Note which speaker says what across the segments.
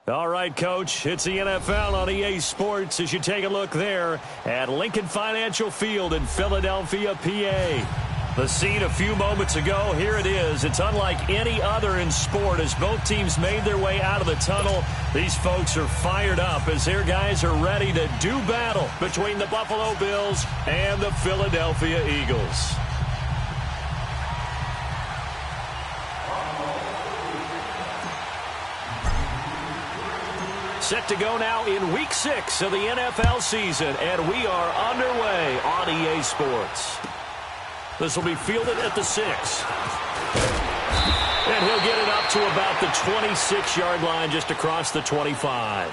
Speaker 1: All right, Coach, it's the NFL on EA Sports as you take a look there at Lincoln Financial Field in Philadelphia, PA. The scene a few moments ago, here it is. It's unlike any other in sport as both teams made their way out of the tunnel. These folks are fired up as their guys are ready to do battle between the Buffalo Bills and the Philadelphia Eagles. Set to go now in Week 6 of the NFL season, and we are underway on EA Sports. This will be fielded at the 6. And he'll get it up to about the 26-yard line just across the 25.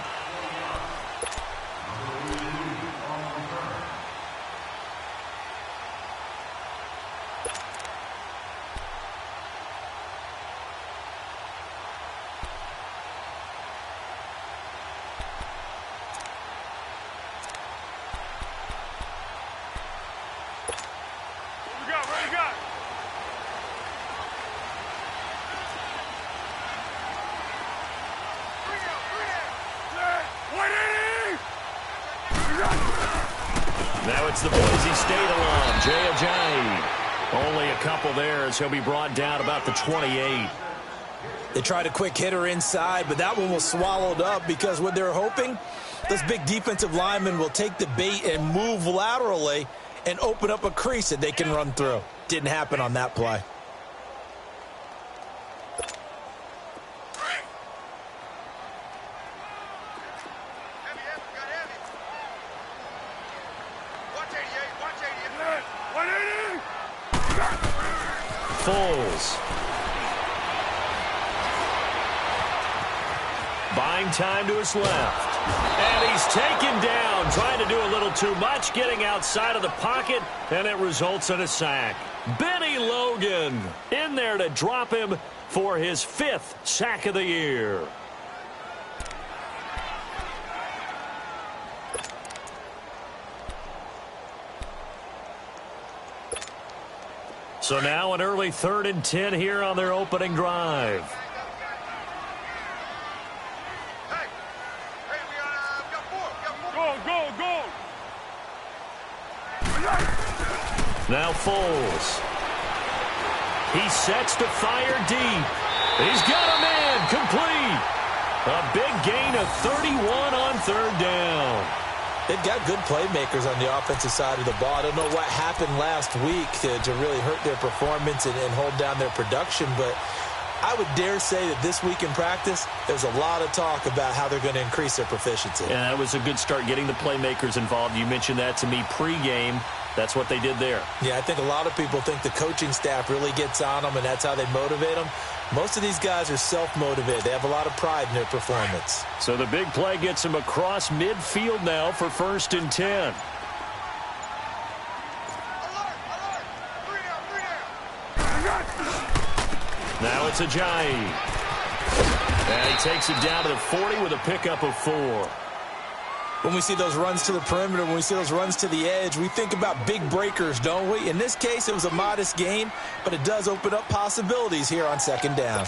Speaker 1: Now it's the Boise State alum, Jay Ajayi. Only a couple there as he'll be brought down about the 28.
Speaker 2: They tried a quick hitter inside, but that one was swallowed up because what they're hoping, this big defensive lineman will take the bait and move laterally and open up a crease that they can run through. Didn't happen on that play.
Speaker 1: Foles. Playing time to his left. And he's taken down, trying to do a little too much, getting outside of the pocket, and it results in a sack. Benny Logan in there to drop him for his 5th sack of the year. So now an early 3rd and 10 here on their opening drive. Now Foles. He sets to fire deep. He's got a man complete. A big gain of 31 on 3rd down.
Speaker 2: They've got good playmakers on the offensive side of the ball. I don't know what happened last week to really hurt their performance and hold down their production, but I would dare say that this week in practice, there's a lot of talk about how they're going to increase their proficiency.
Speaker 1: Yeah, that was a good start, getting the playmakers involved. You mentioned that to me pregame. That's what they did there.
Speaker 2: Yeah, I think a lot of people think the coaching staff really gets on them, and that's how they motivate them. Most of these guys are self-motivated. They have a lot of pride in their performance.
Speaker 1: So the big play gets him across midfield now for 1st and 10. Now it's Ajayi. And he takes it down to the 40 with a pickup of 4.
Speaker 2: When we see those runs to the perimeter, when we see those runs to the edge, we think about big breakers, don't we? In this case, it was a modest gain, but it does open up possibilities here on 2nd down.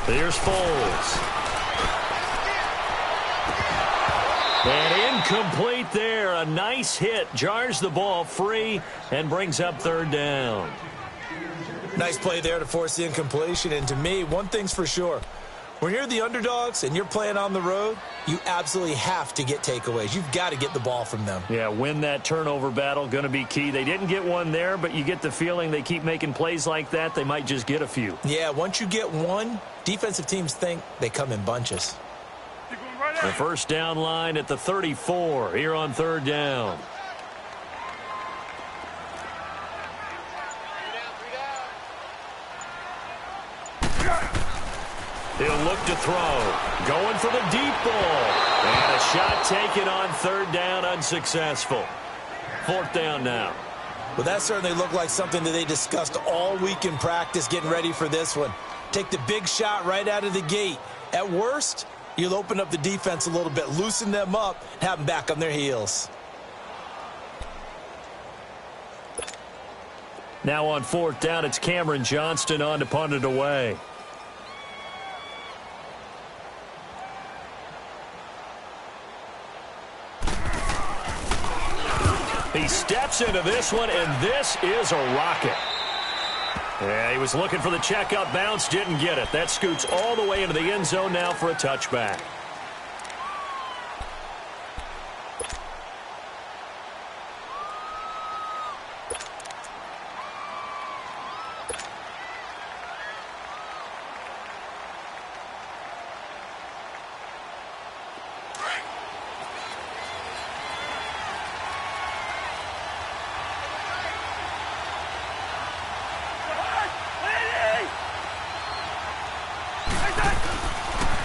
Speaker 1: Here's Foles. And incomplete there. A nice hit. Jars the ball free and brings up 3rd down.
Speaker 2: Nice play there to force the incompletion. And to me, one thing's for sure. When you're the underdogs and you're playing on the road, you absolutely have to get takeaways. You've got to get the ball from them.
Speaker 1: Yeah, win that turnover battle. Going to be key. They didn't get one there, but you get the feeling they keep making plays like that, they might just get a few.
Speaker 2: Yeah, once you get one, defensive teams think they come in bunches.
Speaker 1: The 1st down line at the 34 here on 3rd down. He'll look to throw. Going for the deep ball. And a shot taken on 3rd down, unsuccessful. 4th down now.
Speaker 2: Well, that certainly looked like something that they discussed all week in practice, getting ready for this one. Take the big shot right out of the gate. At worst, you'll open up the defense a little bit, loosen them up, and have them back on their heels.
Speaker 1: Now on 4th down, it's Cameron Johnston on to punt it away. He steps into this one, and this is a rocket. Yeah, he was looking for the checkout bounce, didn't get it. That scoots all the way into the end zone now for a touchback.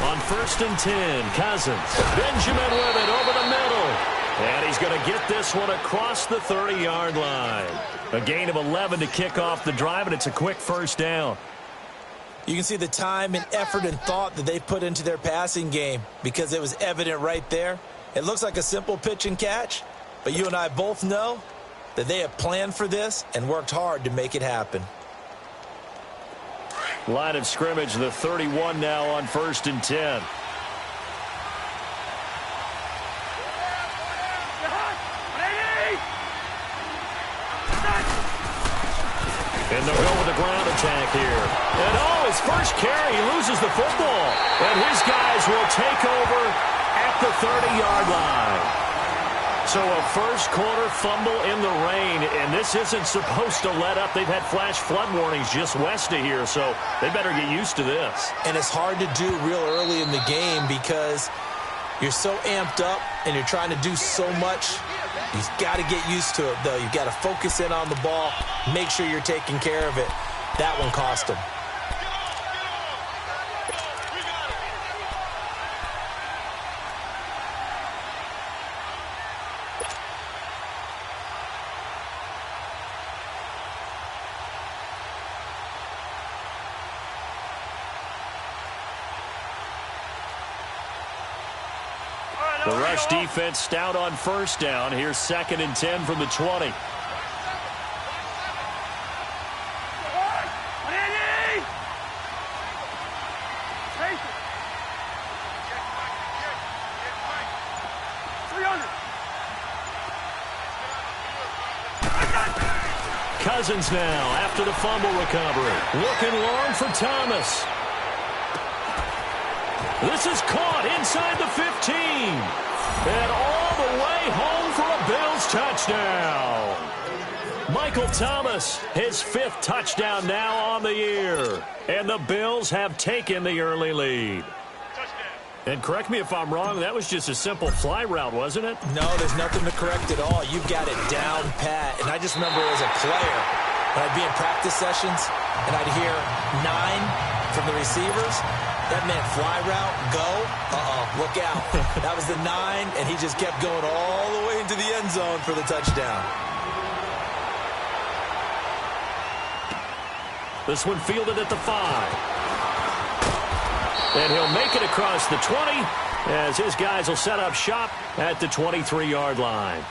Speaker 1: On 1st and 10, Cousins. Benjamin with it over the middle. And he's going to get this one across the 30-yard line. A gain of 11 to kick off the drive, and it's a quick 1st down.
Speaker 2: You can see the time and effort and thought that they put into their passing game because it was evident right there. It looks like a simple pitch and catch, but you and I both know that they have planned for this and worked hard to make it happen.
Speaker 1: Line of scrimmage, the 31 now on 1st and 10. And they'll go with the ground attack here. And his first carry, he loses the football. And his guys will take over at the 30-yard line. So a first-quarter fumble in the rain, and this isn't supposed to let up. They've had flash flood warnings just west of here, so they better get used to this.
Speaker 2: And it's hard to do real early in the game because You're so amped up, and you're trying to do so much. You've got to get used to it, though. You've got to focus in on the ball, make sure you're taking care of it. That one cost him.
Speaker 1: The rush defense stout on first down. Here's 2nd and 10 from the 20. Cousins now after the fumble recovery. Looking long for Thomas. This is caught inside the 15. And all the way home for a Bills touchdown. Michael Thomas, his 5th touchdown now on the year. And the Bills have taken the early lead. And correct me if I'm wrong, that was just a simple fly route, wasn't it?
Speaker 2: No, there's nothing to correct at all. You've got it down pat. And I just remember as a player, when I'd be in practice sessions, and I'd hear 9 from the receivers. That meant fly route, go, look out. That was the 9, and he just kept going all the way into the end zone for the touchdown.
Speaker 1: This one fielded at the 5. And he'll make it across the 20 as his guys will set up shop at the 23-yard line.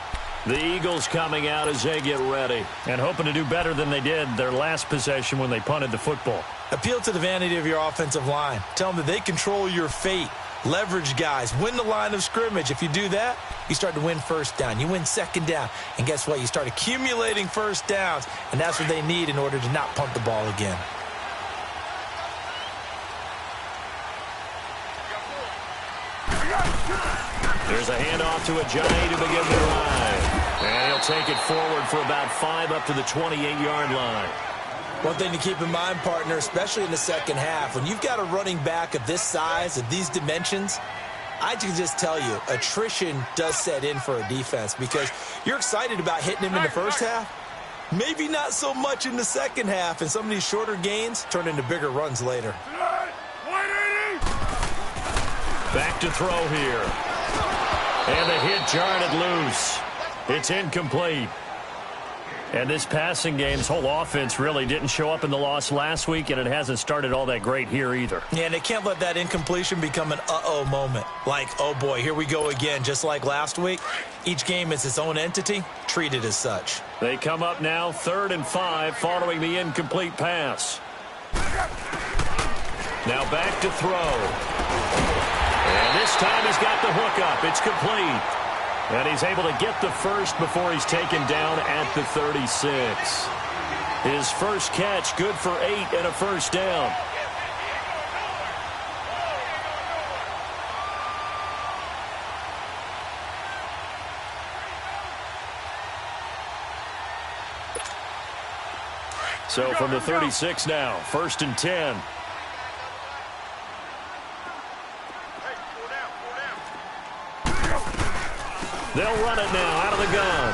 Speaker 1: The Eagles coming out as they get ready and hoping to do better than they did their last possession when they punted the football.
Speaker 2: Appeal to the vanity of your offensive line. Tell them that they control your fate. Leverage guys. Win the line of scrimmage. If you do that, you start to win first down. You win second down. And guess what? You start accumulating first downs. And that's what they need in order to not punt the ball again.
Speaker 1: There's a handoff to Ajayi to begin the drive. And he'll take it forward for about 5 up to the 28-yard line.
Speaker 2: One thing to keep in mind, partner, especially in the second half, when you've got a running back of this size, of these dimensions, I can just tell you, attrition does set in for a defense because you're excited about hitting him in the first half. Maybe not so much in the second half, and some of these shorter gains turn into bigger runs later.
Speaker 1: Back to throw here. And the hit jarred it loose. It's incomplete. And this passing game's whole offense really didn't show up in the loss last week, and it hasn't started all that great here either.
Speaker 2: Yeah, and they can't let that incompletion become an uh-oh moment. Like, oh boy, here we go again, just like last week. Each game is its own entity, treated as such.
Speaker 1: They come up now 3rd and 5 following the incomplete pass. Now back to throw. And this time he's got the hook up. It's complete. And he's able to get the first before he's taken down at the 36. His first catch, good for 8 and a first down. So from the 36 now, 1st and 10. They'll run it now out of the gun.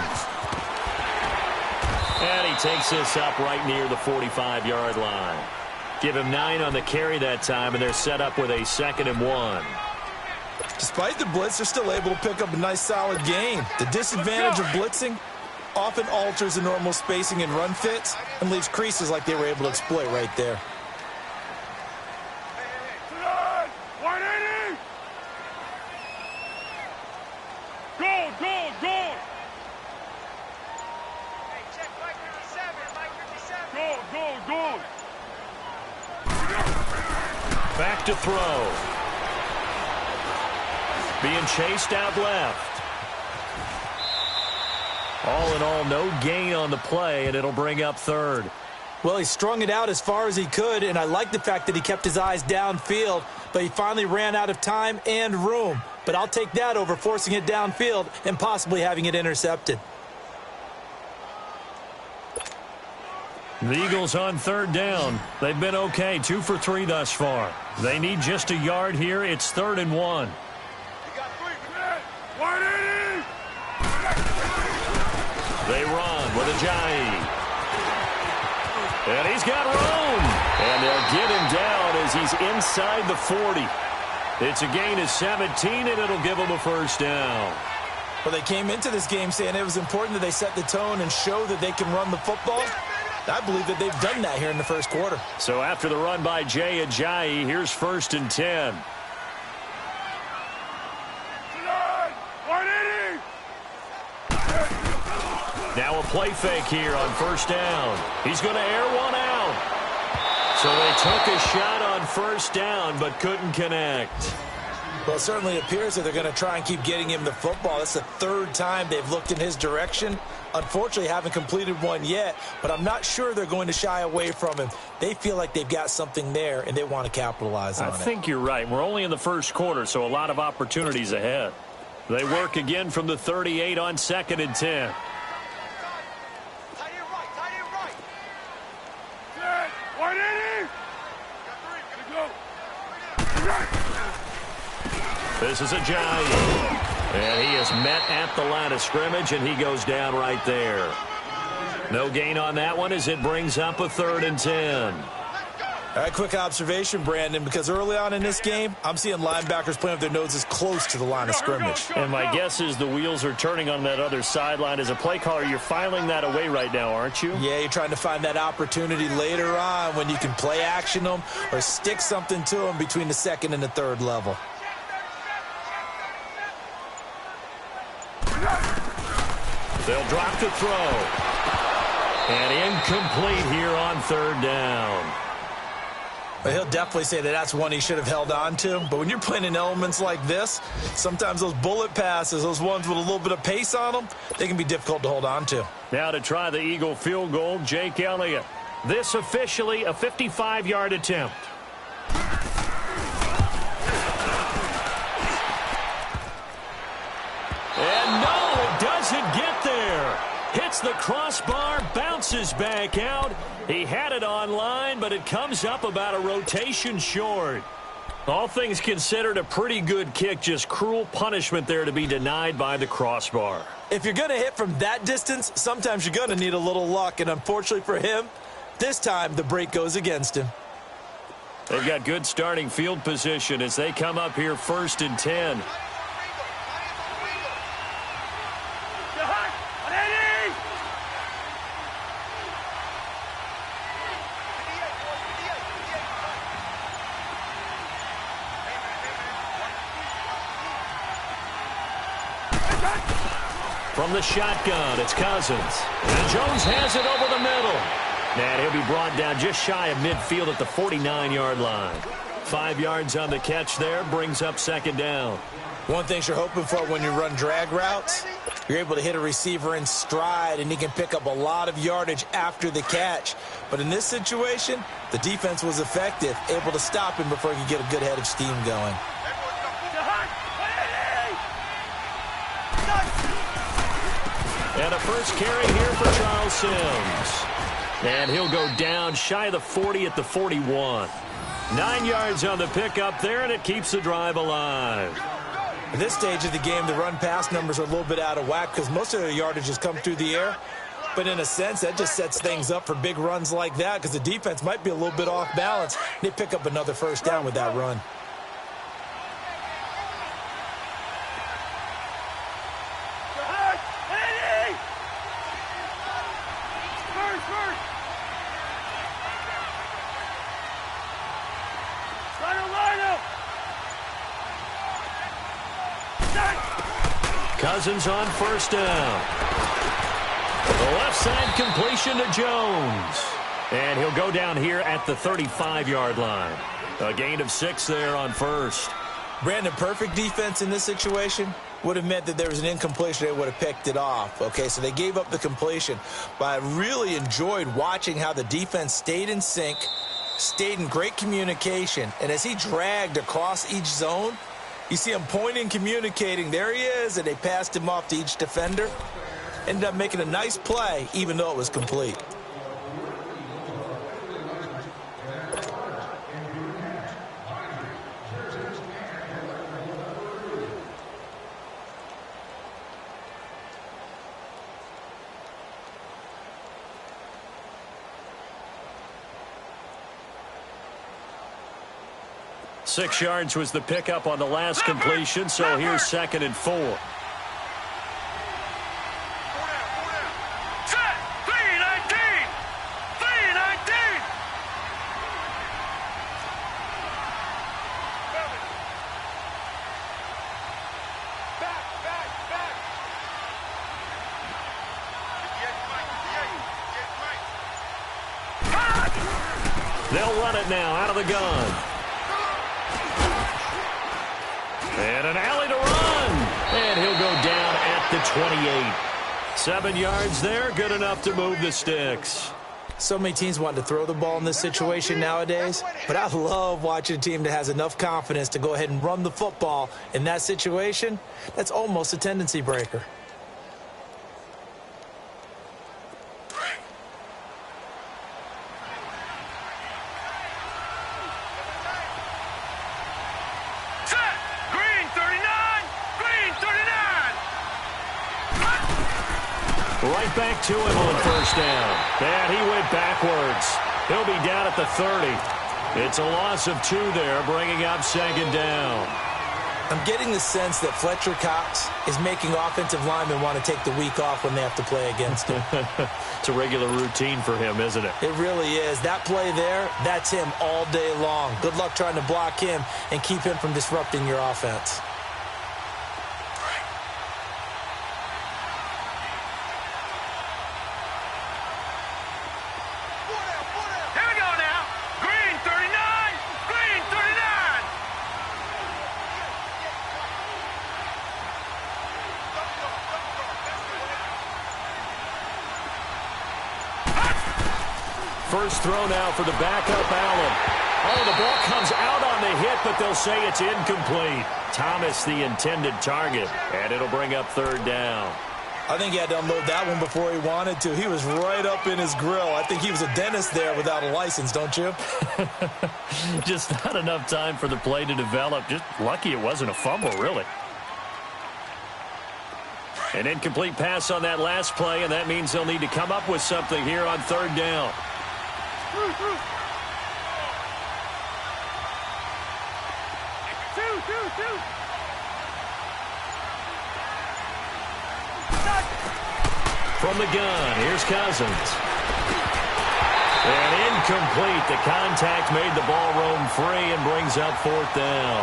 Speaker 1: And he takes this up right near the 45-yard line. Give him 9 on the carry that time, and they're set up with a 2nd and 1.
Speaker 2: Despite the blitz, they're still able to pick up a nice, solid gain. The disadvantage of blitzing often alters the normal spacing and run fits and leaves creases like they were able to exploit right there.
Speaker 1: Back to throw. Being chased out left. All in all, no gain on the play, and it'll bring up 3rd.
Speaker 2: Well, he strung it out as far as he could, and I like the fact that he kept his eyes downfield, but he finally ran out of time and room. But I'll take that over forcing it downfield and possibly having it intercepted.
Speaker 1: The Eagles on 3rd down. They've been okay, 2 for 3 thus far. They need just a yard here. It's 3rd and 1.
Speaker 3: You got 3
Speaker 1: They run with Ajayi. And he's got room. And they'll get him down as he's inside the 40. It's a gain of 17, and it'll give him a first down.
Speaker 2: Well, they came into this game saying it was important that they set the tone and show that they can run the football. I believe that they've done that here in the first quarter.
Speaker 1: So after the run by Jay Ajayi, here's 1st and 10. Now a play fake here on 1st down. He's going to air one out. So they took a shot on 1st down but couldn't connect.
Speaker 2: Well, it certainly appears that they're going to try and keep getting him the football. That's the 3rd time they've looked in his direction. Unfortunately, haven't completed one yet, but I'm not sure they're going to shy away from him. They feel like they've got something there, and they want to capitalize on it.
Speaker 1: I think you're right. We're only in the first quarter, so a lot of opportunities ahead. They work again from the 38 on 2nd and 10. This is Ajayi. And he is met at the line of scrimmage, and he goes down right there. No gain on that one as it brings up a 3rd and 10.
Speaker 2: All right, quick observation, Brandon, because early on in this game, I'm seeing linebackers playing with their noses close to the line of scrimmage.
Speaker 1: And my guess is the wheels are turning on that other sideline. As a play caller, you're filing that away right now, aren't you?
Speaker 2: Yeah, you're trying to find that opportunity later on when you can play action them or stick something to them between the 2nd and the 3rd level.
Speaker 1: They'll drop to throw. And incomplete here on 3rd down.
Speaker 2: But he'll definitely say that that's one he should have held on to. But when you're playing in elements like this, sometimes those bullet passes, those ones with a little bit of pace on them, they can be difficult to hold on to.
Speaker 1: Now to try the Eagle field goal, Jake Elliott. This officially a 55-yard attempt. And no, it doesn't get there. Hits the crossbar, bounces back out. He had it online, but it comes up about a rotation short. All things considered, a pretty good kick, just cruel punishment there to be denied by the crossbar.
Speaker 2: If you're going to hit from that distance, sometimes you're going to need a little luck, and unfortunately for him, this time the break goes against him.
Speaker 1: They've got good starting field position as they come up here 1st and 10. From the shotgun, it's Cousins. And Jones has it over the middle. And he'll be brought down just shy of midfield at the 49-yard line. 5 yards on the catch there, brings up 2nd down.
Speaker 2: One thing you're hoping for when you run drag routes, you're able to hit a receiver in stride, and he can pick up a lot of yardage after the catch. But in this situation, the defense was effective, able to stop him before he could get a good head of steam going.
Speaker 1: And a first carry here for Charles Sims. And he'll go down shy of the 40 at the 41. 9 yards on the pickup there, and it keeps the drive alive.
Speaker 2: At this stage of the game, the run-pass numbers are a little bit out of whack because most of their yardage has come through the air. But in a sense, that just sets things up for big runs like that because the defense might be a little bit off balance. They pick up another first down with that run.
Speaker 1: Cousins on 1st down. The left side completion to Jones. And he'll go down here at the 35-yard line. A gain of 6 there on 1st.
Speaker 2: Brandon, perfect defense in this situation would have meant that there was an incompletion. They would have picked it off. Okay, so they gave up the completion. But I really enjoyed watching how the defense stayed in sync, stayed in great communication. And as he dragged across each zone, you see him pointing, communicating. There he is, and they passed him off to each defender. Ended up making a nice play, even though it was complete.
Speaker 1: 6 yards was the pickup on the last completion, so here's 2nd and 4. They'll run it now out of the gun. And an alley to run. And he'll go down at the 28. 7 yards there, good enough to move the sticks.
Speaker 2: So many teams want to throw the ball in this situation nowadays, but I love watching a team that has enough confidence to go ahead and run the football. In that situation, that's almost a tendency breaker.
Speaker 1: Right back to him on 1st down. And he went backwards. He'll be down at the 30. It's a loss of 2 there, bringing up 2nd down.
Speaker 2: I'm getting the sense that Fletcher Cox is making offensive linemen want to take the week off when they have to play against him.
Speaker 1: It's a regular routine for him, isn't it?
Speaker 2: It really is. That play there, that's him all day long. Good luck trying to block him and keep him from disrupting your offense.
Speaker 1: First throw now for the backup, Allen. Oh, the ball comes out on the hit, but they'll say it's incomplete. Thomas, the intended target, and it'll bring up 3rd down.
Speaker 2: I think he had to unload that one before he wanted to. He was right up in his grill. I think he was a dentist there without a license, don't you?
Speaker 1: Just not enough time for the play to develop. Just lucky it wasn't a fumble, really. An incomplete pass on that last play, and that means they'll need to come up with something here on 3rd down. From the gun, here's Cousins. And incomplete. The contact made the ball roam free and brings up 4th down.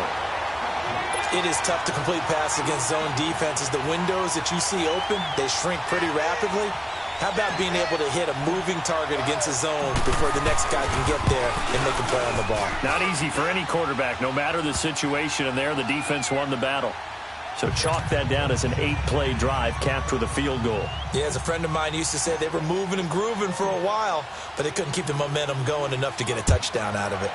Speaker 2: It is tough to complete passes against zone defenses. The windows that you see open, they shrink pretty rapidly. How about being able to hit a moving target against a zone before the next guy can get there and make a play on the ball?
Speaker 1: Not easy for any quarterback, no matter the situation, and there the defense won the battle. So chalk that down as an 8-play drive capped with a field goal.
Speaker 2: Yeah, as a friend of mine used to say, they were moving and grooving for a while, but they couldn't keep the momentum going enough to get a touchdown out of it.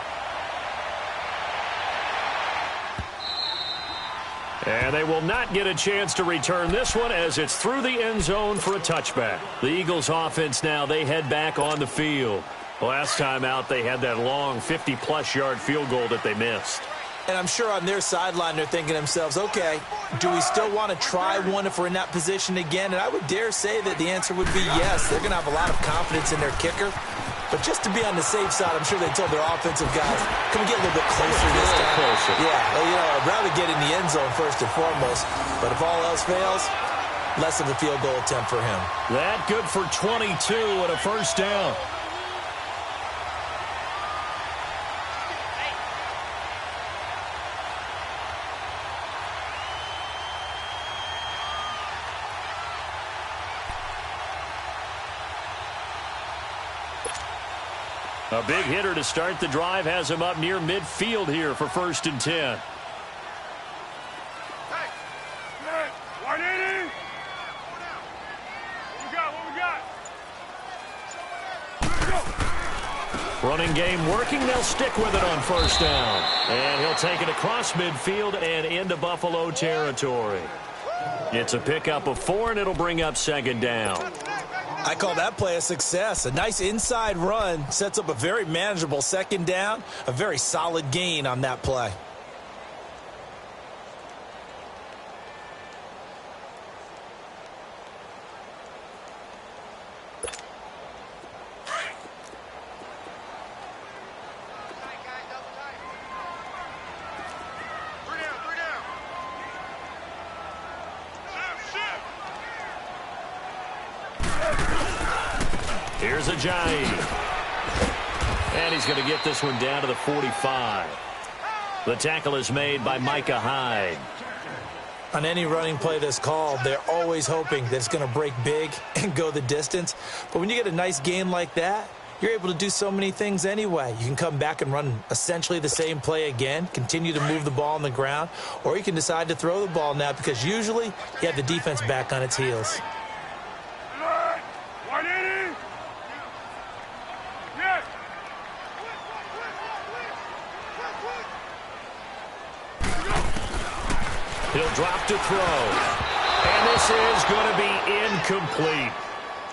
Speaker 1: And they will not get a chance to return this one as it's through the end zone for a touchback. The Eagles offense now, they head back on the field. Last time out, they had that long 50-plus yard field goal that they missed.
Speaker 2: And I'm sure on their sideline they're thinking to themselves, okay, do we still want to try one if we're in that position again? And I would dare say that the answer would be yes. They're going to have a lot of confidence in their kicker. But just to be on the safe side, I'm sure they told their offensive guys, come get a little bit closer this time.
Speaker 1: Closer.
Speaker 2: Yeah, well, you know, I'd rather get in the end zone first and foremost. But if all else fails, less of a field goal attempt for him.
Speaker 1: That good for 22 and a 1st down. A big hitter to start the drive has him up near midfield here for 1st and 10. Running game working. They'll stick with it on 1st down. And he'll take it across midfield and into Buffalo territory. It's a pickup of 4, and it'll bring up 2nd down.
Speaker 2: I call that play a success. A nice inside run sets up a very manageable 2nd down. A very solid gain on that play.
Speaker 1: Here's Ajayi. And he's going to get this one down to the 45. The tackle is made by Micah Hyde.
Speaker 2: On any running play that's called, they're always hoping that it's going to break big and go the distance. But when you get a nice gain like that, you're able to do so many things anyway. You can come back and run essentially the same play again, continue to move the ball on the ground, or you can decide to throw the ball now because usually you have the defense back on its heels.
Speaker 1: He'll drop to throw. And this is going to be incomplete.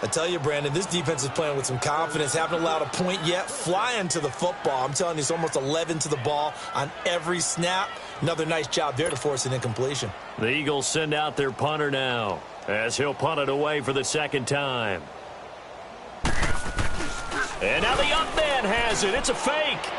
Speaker 2: I tell you, Brandon, this defense is playing with some confidence. Haven't allowed a point yet. Flying to the football. I'm telling you, it's almost 11 to the ball on every snap. Another nice job there to force an incompletion.
Speaker 1: The Eagles send out their punter now as he'll punt it away for the second time. And now the up man has it. It's a fake.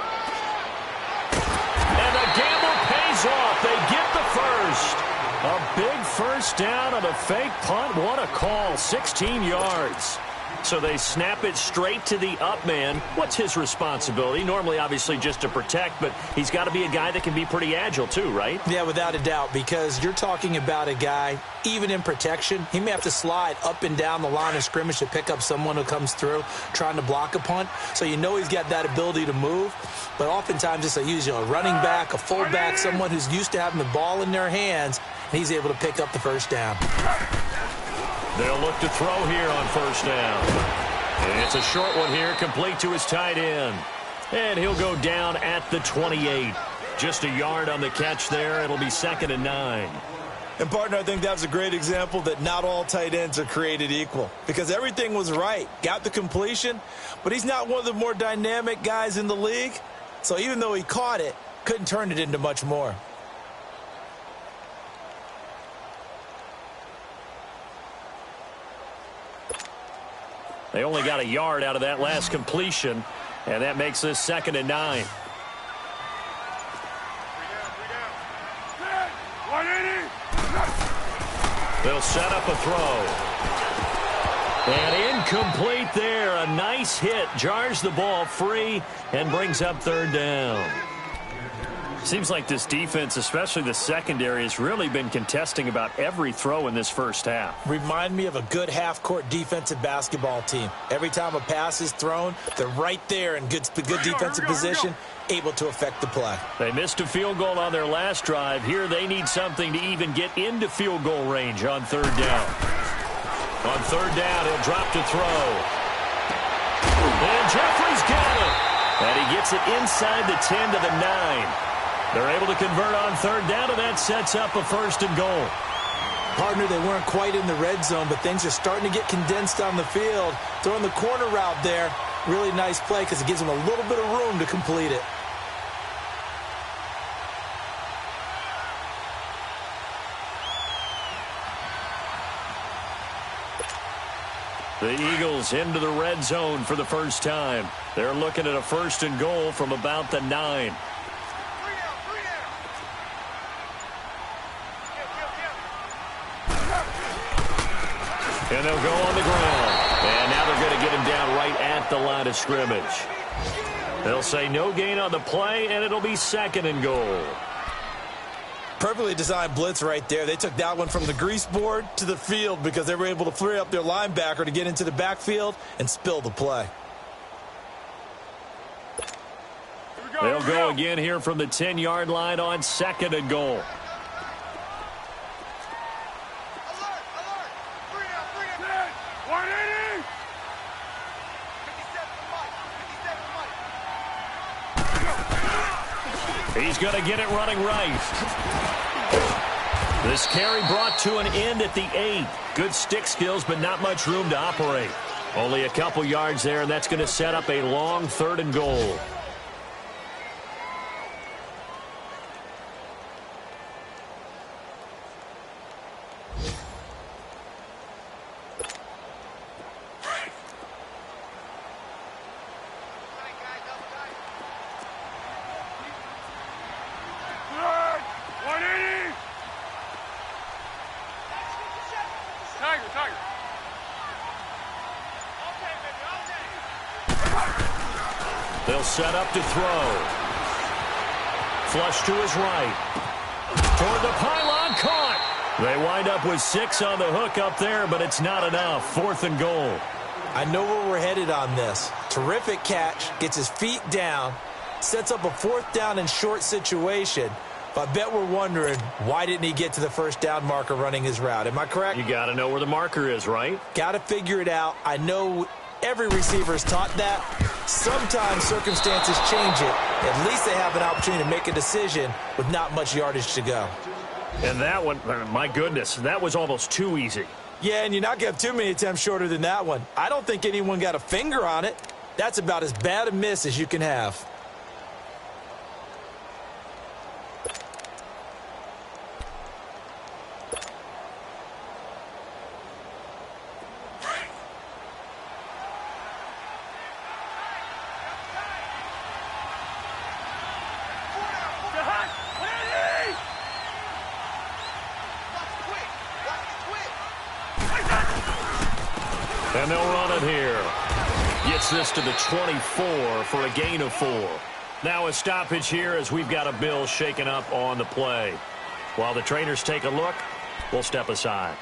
Speaker 1: And the gamble pays off. They get the first. A big first down on a fake punt. What a call. 16 yards. So they snap it straight to the up man. What's his responsibility? Normally, obviously, just to protect, but he's got to be a guy that can be pretty agile too, right?
Speaker 2: Yeah, without a doubt, because you're talking about a guy, even in protection, he may have to slide up and down the line of scrimmage to pick up someone who comes through trying to block a punt. So you know he's got that ability to move, but oftentimes it's usually a running back, a fullback, someone who's used to having the ball in their hands, and he's able to pick up the first down.
Speaker 1: They'll look to throw here on first down. And it's a short one here, complete to his tight end. And he'll go down at the 28. Just a yard on the catch there. It'll be 2nd and 9.
Speaker 2: And, partner, I think that was a great example that not all tight ends are created equal. Because everything was right. Got the completion, but he's not one of the more dynamic guys in the league. So even though he caught it, couldn't turn it into much more.
Speaker 1: They only got a yard out of that last completion, and that makes this 2nd and 9. They'll set up a throw. And incomplete there. A nice hit. Jars the ball free and brings up 3rd down. Seems like this defense, especially the secondary, has really been contesting about every throw in this first half.
Speaker 2: Remind me of a good half-court defensive basketball team. Every time a pass is thrown, they're right there in good defensive position, able to affect the play.
Speaker 1: They missed a field goal on their last drive. Here they need something to even get into field goal range on 3rd down. On 3rd down, he'll drop to throw. And Jeffrey's got it. And he gets it inside the 10 to the 9. They're able to convert on 3rd down, and that sets up a 1st and goal.
Speaker 2: Partner, they weren't quite in the red zone, but things are starting to get condensed on the field. Throwing the corner route there, really nice play because it gives them a little bit of room to complete it.
Speaker 1: The Eagles into the red zone for the first time. They're looking at a 1st and goal from about the 9. And they'll go on the ground. And now they're going to get him down right at the line of scrimmage. They'll say no gain on the play, and it'll be 2nd and goal.
Speaker 2: Perfectly designed blitz right there. They took that one from the grease board to the field because they were able to free up their linebacker to get into the backfield and spill the play.
Speaker 1: They'll go again here from the 10-yard line on 2nd and goal. He's going to get it running right. This carry brought to an end at the 8. Good stick skills, but not much room to operate. Only a couple yards there, and that's going to set up a long 3rd and goal. He'll set up to throw. Flush to his right. Toward the pylon, caught. They wind up with 6 on the hook up there, but it's not enough. 4th and goal.
Speaker 2: I know where we're headed on this. Terrific catch, gets his feet down, sets up a 4th down and short situation. But I bet we're wondering, why didn't he get to the first down marker running his route? Am I correct?
Speaker 1: You got to know where the marker is, right?
Speaker 2: Got to figure it out. I know every receiver is taught that. Sometimes circumstances change it. At least they have an opportunity to make a decision with not much yardage to go.
Speaker 1: And that one, my goodness, that was almost too easy.
Speaker 2: Yeah, and you're not going to have too many attempts shorter than that one. I don't think anyone got a finger on it. That's about as bad a miss as you can have.
Speaker 1: And they'll run it here. Gets this to the 24 for a gain of 4. Now a stoppage here as we've got a bill shaken up on the play. While the trainers take a look, we'll step aside.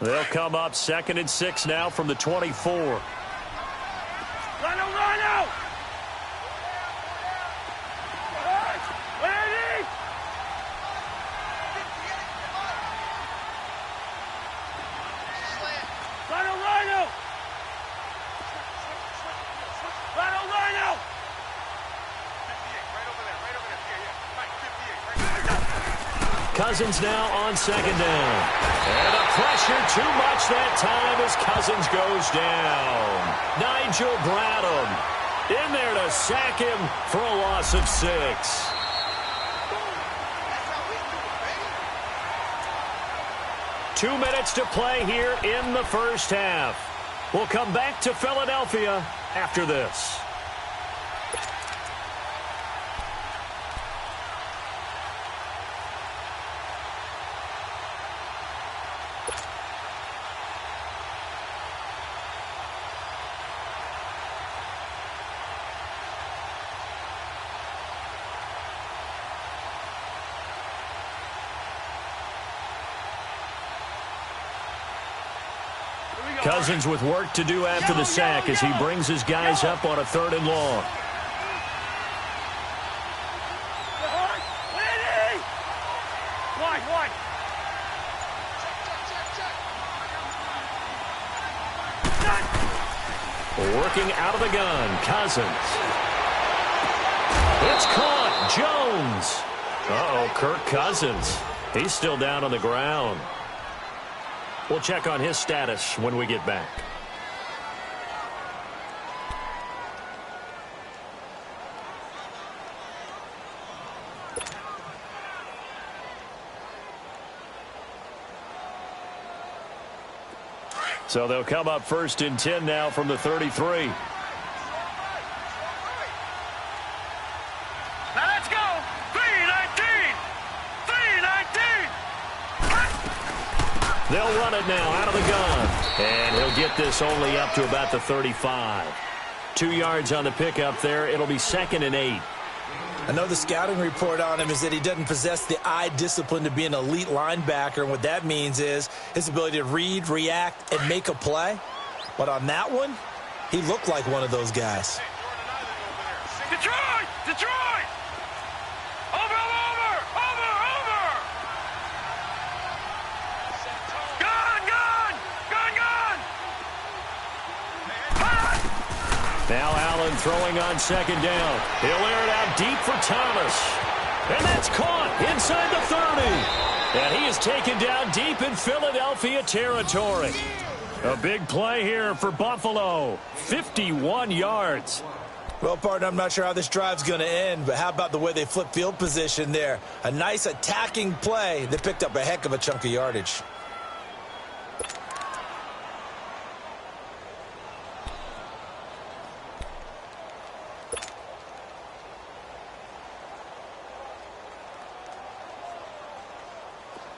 Speaker 1: They'll come up 2nd and 6 now from the 24.
Speaker 3: Rhino! Ready! Rhino! Rhino!
Speaker 1: Cousins now on 2nd down. And the pressure too much that time as Cousins goes down. Nigel Bradham in there to sack him for a loss of 6. Two minutes to play here in the first half. We'll come back to Philadelphia after this. Cousins with work to do after the sack as he brings his guys up on a 3rd and long. Working out of the gun, Cousins. It's caught, Jones. Uh-oh, Kirk Cousins. He's still down on the ground. We'll check on his status when we get back. So they'll come up 1st and 10 now from the 33.
Speaker 3: Now let's go! 3-19! 3-19!
Speaker 1: They'll run it now out of the gun. And he'll get this only up to about the 35. 2 yards on the pickup there. It'll be 2nd and 8.
Speaker 2: I know the scouting report on him is that he doesn't possess the eye discipline to be an elite linebacker. And what that means is his ability to read, react, and make a play. But on that one, he looked like one of those guys.
Speaker 3: Detroit! Detroit! Over! Gun!
Speaker 1: Now Allen throwing on 2nd down. He'll air it out deep for Thomas. And that's caught inside the 30. And he is taken down deep in Philadelphia territory. A big play here for Buffalo. 51 yards.
Speaker 2: Well, partner, I'm not sure how this drive's going to end, but how about the way they flip field position there? A nice attacking play that picked up a heck of a chunk of yardage.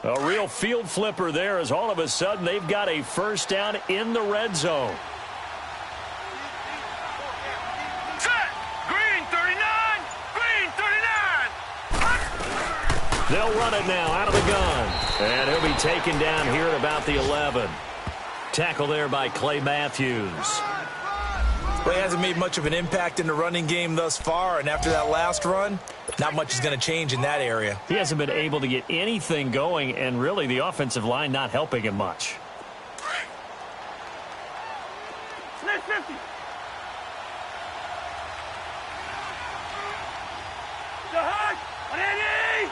Speaker 1: A real field flipper there as all of a sudden they've got a first down in the red zone.
Speaker 3: Set. Green 39. Green 39.
Speaker 1: They'll run it now out of the gun. And he'll be taken down here at about the 11. Tackle there by Clay Matthews.
Speaker 2: Well, he hasn't made much of an impact in the running game thus far, and after that last run, not much is going to change in that area.
Speaker 1: He hasn't been able to get anything going, and really the offensive line not helping him much.
Speaker 3: Split 50. The hug. On Eddie.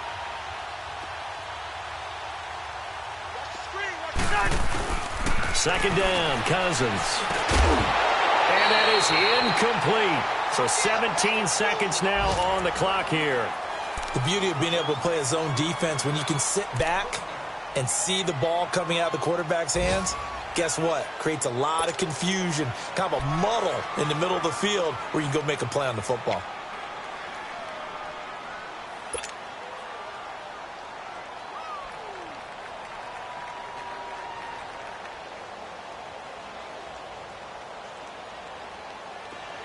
Speaker 1: Second down, Cousins. And that is incomplete. So 17 seconds now on the clock here.
Speaker 2: The beauty of being able to play a zone defense, when you can sit back and see the ball coming out of the quarterback's hands, guess what? Creates a lot of confusion, kind of a muddle in the middle of the field where you can go make a play on the football.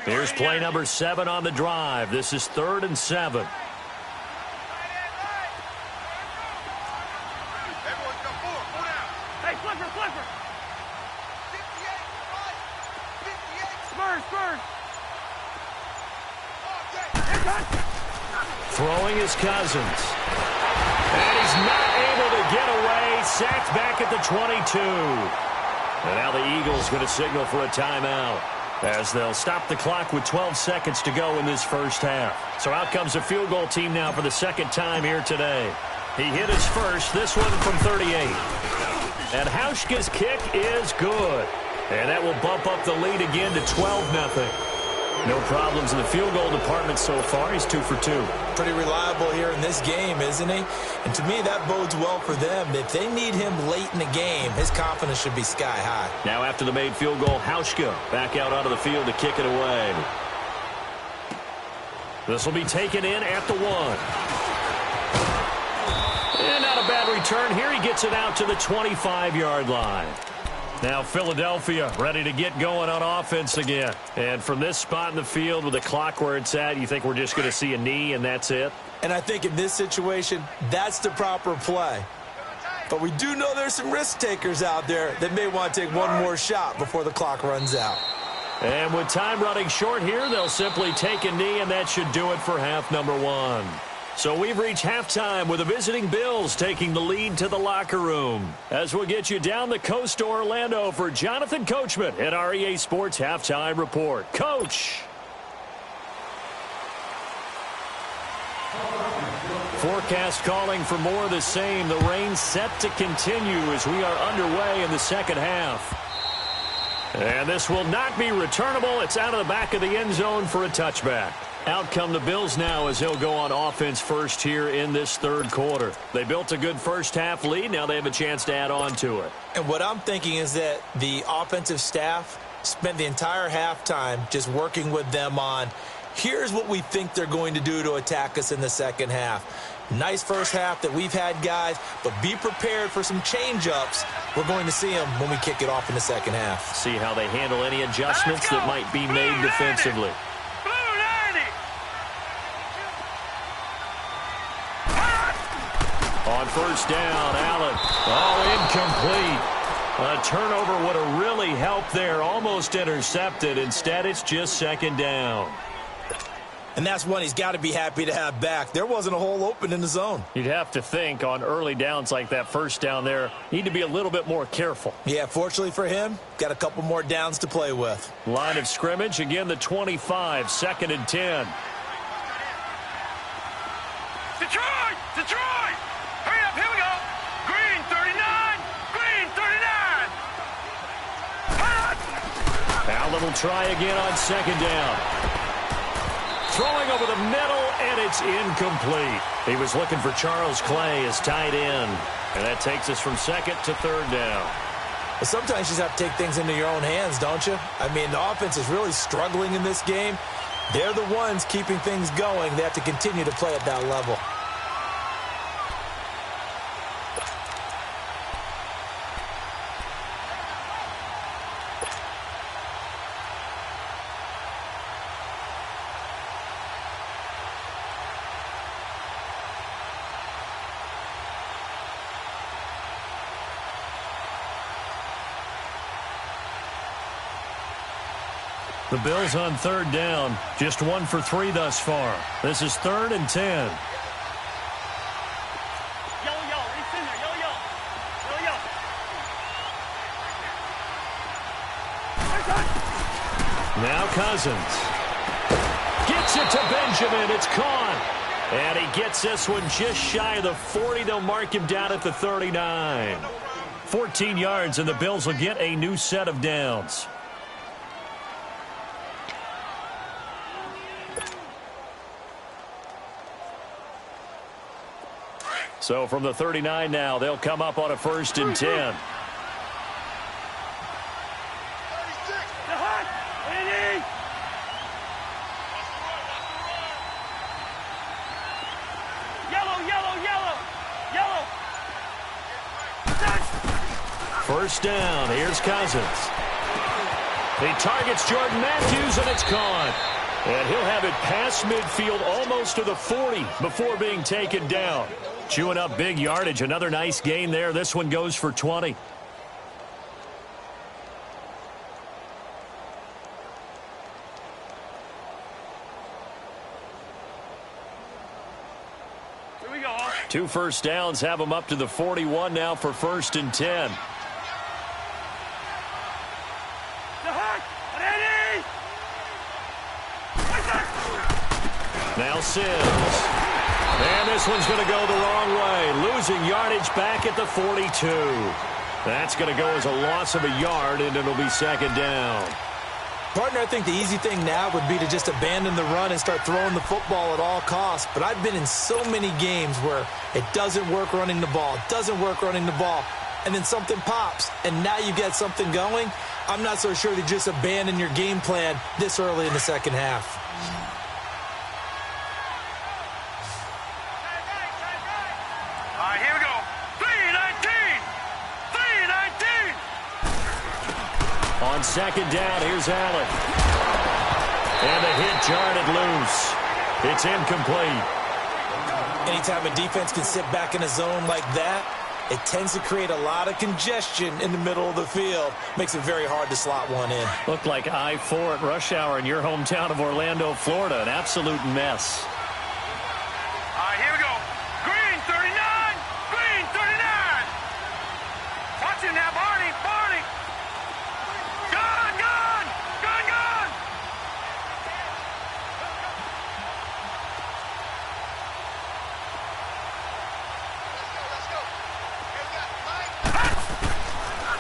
Speaker 1: Here's play number 7 on the drive. This is 3rd and 7.
Speaker 3: Hey, flipper, flipper. Spurs, Spurs.
Speaker 1: Throwing is Cousins. And he's not able to get away. Sacked back at the 22. And now the Eagles going to signal for a timeout, as they'll stop the clock with 12 seconds to go in this first half. So out comes a field goal team now for the second time here today. He hit his first, this one from 38. And Hauschka's kick is good. And that will bump up the lead again to 12-0. No problems in the field goal department so far. He's 2 for 2.
Speaker 2: Pretty reliable here in this game, isn't he? And to me, that bodes well for them. If they need him late in the game, his confidence should be sky high.
Speaker 1: Now after the made field goal, Hauschka back out onto the field to kick it away. This will be taken in at the 1. And not a bad return here. He gets it out to the 25-yard line. Now Philadelphia ready to get going on offense again. And from this spot in the field with the clock where it's at, you think we're just going to see a knee and that's it?
Speaker 2: And I think in this situation, that's the proper play. But we do know there's some risk takers out there that may want to take one more shot before the clock runs out.
Speaker 1: And with time running short here, they'll simply take a knee, and that should do it for half number 1. So we've reached halftime with the visiting Bills taking the lead to the locker room. As we'll get you down the coast to Orlando for Jonathan Coachman at our EA Sports Halftime Report. Coach! Forecast calling for more of the same. The rain set to continue as we are underway in the second half. And this will not be returnable. It's out of the back of the end zone for a touchback. Out come the Bills now as they'll go on offense first here in this third quarter. They built a good first half lead. Now they have a chance to add on to it.
Speaker 2: And what I'm thinking is that the offensive staff spent the entire halftime just working with them on, here's what we think they're going to do to attack us in the second half. Nice first half that we've had, guys, but be prepared for some change-ups. We're going to see them when we kick it off in the second half.
Speaker 1: See how they handle any adjustments that might be made defensively. On first down, Allen. Oh, incomplete. A turnover would have really helped there. Almost intercepted. Instead, it's just second down.
Speaker 2: And that's one he's got to be happy to have back. There wasn't a hole open in the zone.
Speaker 1: You'd have to think on early downs like that first down there, need to be a little bit more careful.
Speaker 2: Yeah, fortunately for him, got a couple more downs to play with.
Speaker 1: Line of scrimmage, again the 25, 2nd and 10.
Speaker 3: Detroit! Detroit! Hurry up, here we go! Green 39! Green 39!
Speaker 1: Allen will try again on second down. Throwing over the middle, and it's incomplete. He was looking for Charles Clay as tight end. And that takes us from second to third down.
Speaker 2: But sometimes you just have to take things into your own hands, don't you? I mean, the offense is really struggling in this game. They're the ones keeping things going. They have to continue to play at that level.
Speaker 1: The Bills on third down, just 1 for 3 thus far. This is 3rd and 10. Now Cousins. Gets it to Benjamin. It's caught. And he gets this one just shy of the 40. They'll mark him down at the 39. 14 yards, and the Bills will get a new set of downs. So from the 39 now, they'll come up on a 1st and 10. First down. Here's Cousins. He targets Jordan Matthews, and it's caught. And he'll have it past midfield almost to the 40 before being taken down. Chewing up big yardage. Another nice gain there. This one goes for 20.
Speaker 3: Here we go.
Speaker 1: 2 first downs have them up to the 41 now for 1st and 10. Now Sims. And this one's going to go the wrong way. Losing yardage back at the 42. That's going to go as a loss of a yard, and it'll be 2nd down.
Speaker 2: Partner, I think the easy thing now would be to just abandon the run and start throwing the football at all costs. But I've been in so many games where it doesn't work running the ball. It doesn't work running the ball. And then something pops, and now you get something going. I'm not so sure to just abandon your game plan this early in the second half.
Speaker 1: On 2nd down, here's Allen. And the hit jarred it loose. It's incomplete.
Speaker 2: Anytime a defense can sit back in a zone like that, it tends to create a lot of congestion in the middle of the field. Makes it very hard to slot one in.
Speaker 1: Looked like I-4 at rush hour in your hometown of Orlando, Florida. An absolute mess.
Speaker 3: All right, here we go. Green, 39. Green, 39. Watch him now, Barney. Barney. Gun, gun. Gun, gun.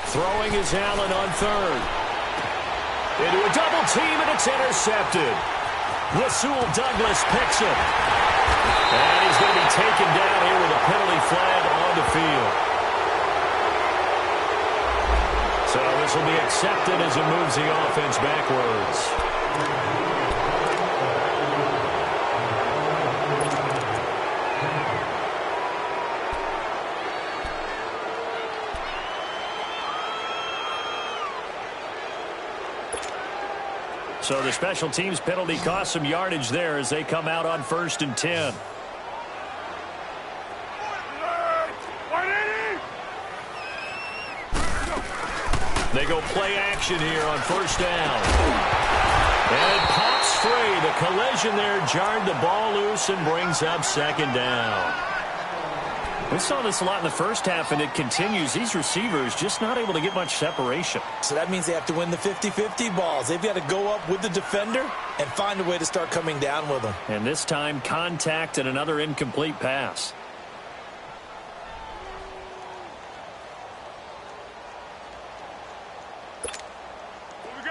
Speaker 1: Throwing is Allen on 3rd. Into a double team, and it's intercepted. Rasul Douglas picks it. And he's going to be taken down here with a penalty flag on the field. So this will be accepted as it moves the offense backwards. So the special teams penalty cost some yardage there as they come out on 1st and 10. They go play action here on 1st down. And it pops free. The collision there jarred the ball loose and brings up 2nd down. We saw this a lot in the first half, and it continues. These receivers just not able to get much separation.
Speaker 2: So that means they have to win the 50-50 balls. They've got to go up with the defender and find a way to start coming down with them.
Speaker 1: And this time, contact and another incomplete pass.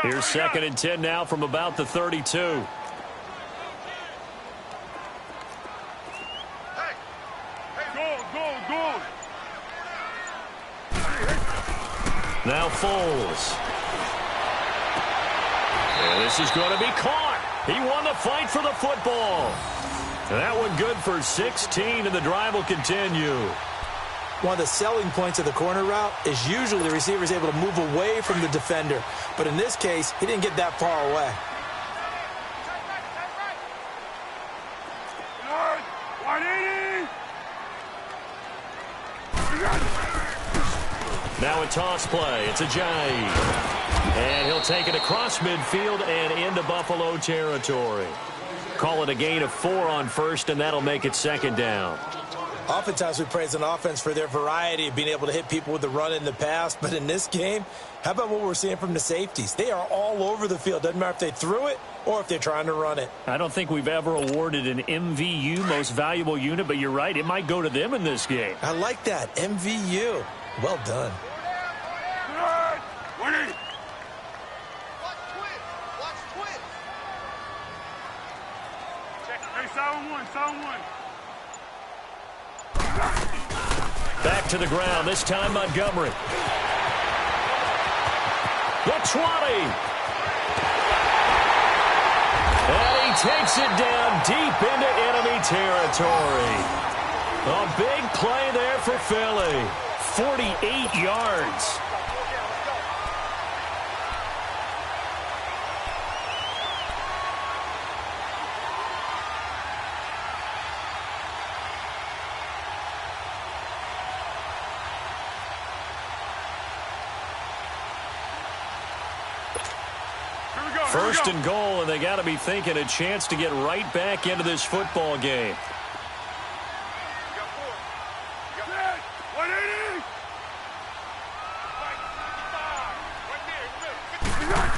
Speaker 1: Here's 2nd and 10 now from about the 32. Now Foles. And this is going to be caught. He won the fight for the football. And that one good for 16, and the drive will continue.
Speaker 2: One of the selling points of the corner route is usually the receiver is able to move away from the defender. But in this case, he didn't get that far away.
Speaker 1: Now a toss play. It's Ajayi. And he'll take it across midfield and into Buffalo territory. Call it a gain of 4 on first, and that'll make it second down.
Speaker 2: Oftentimes we praise an offense for their variety of being able to hit people with the run in the past. But in this game, how about what we're seeing from the safeties? They are all over the field. Doesn't matter if they threw it or if they're trying to run it.
Speaker 1: I don't think we've ever awarded an MVU, most valuable unit, but you're right. It might go to them in this game.
Speaker 2: I like that. MVU. Well done.
Speaker 1: Back to the ground, this time Montgomery. The 20. And he takes it down deep into enemy territory. A big play there for Philly. 48 yards. First and goal, and they got to be thinking a chance to get right back into this football game.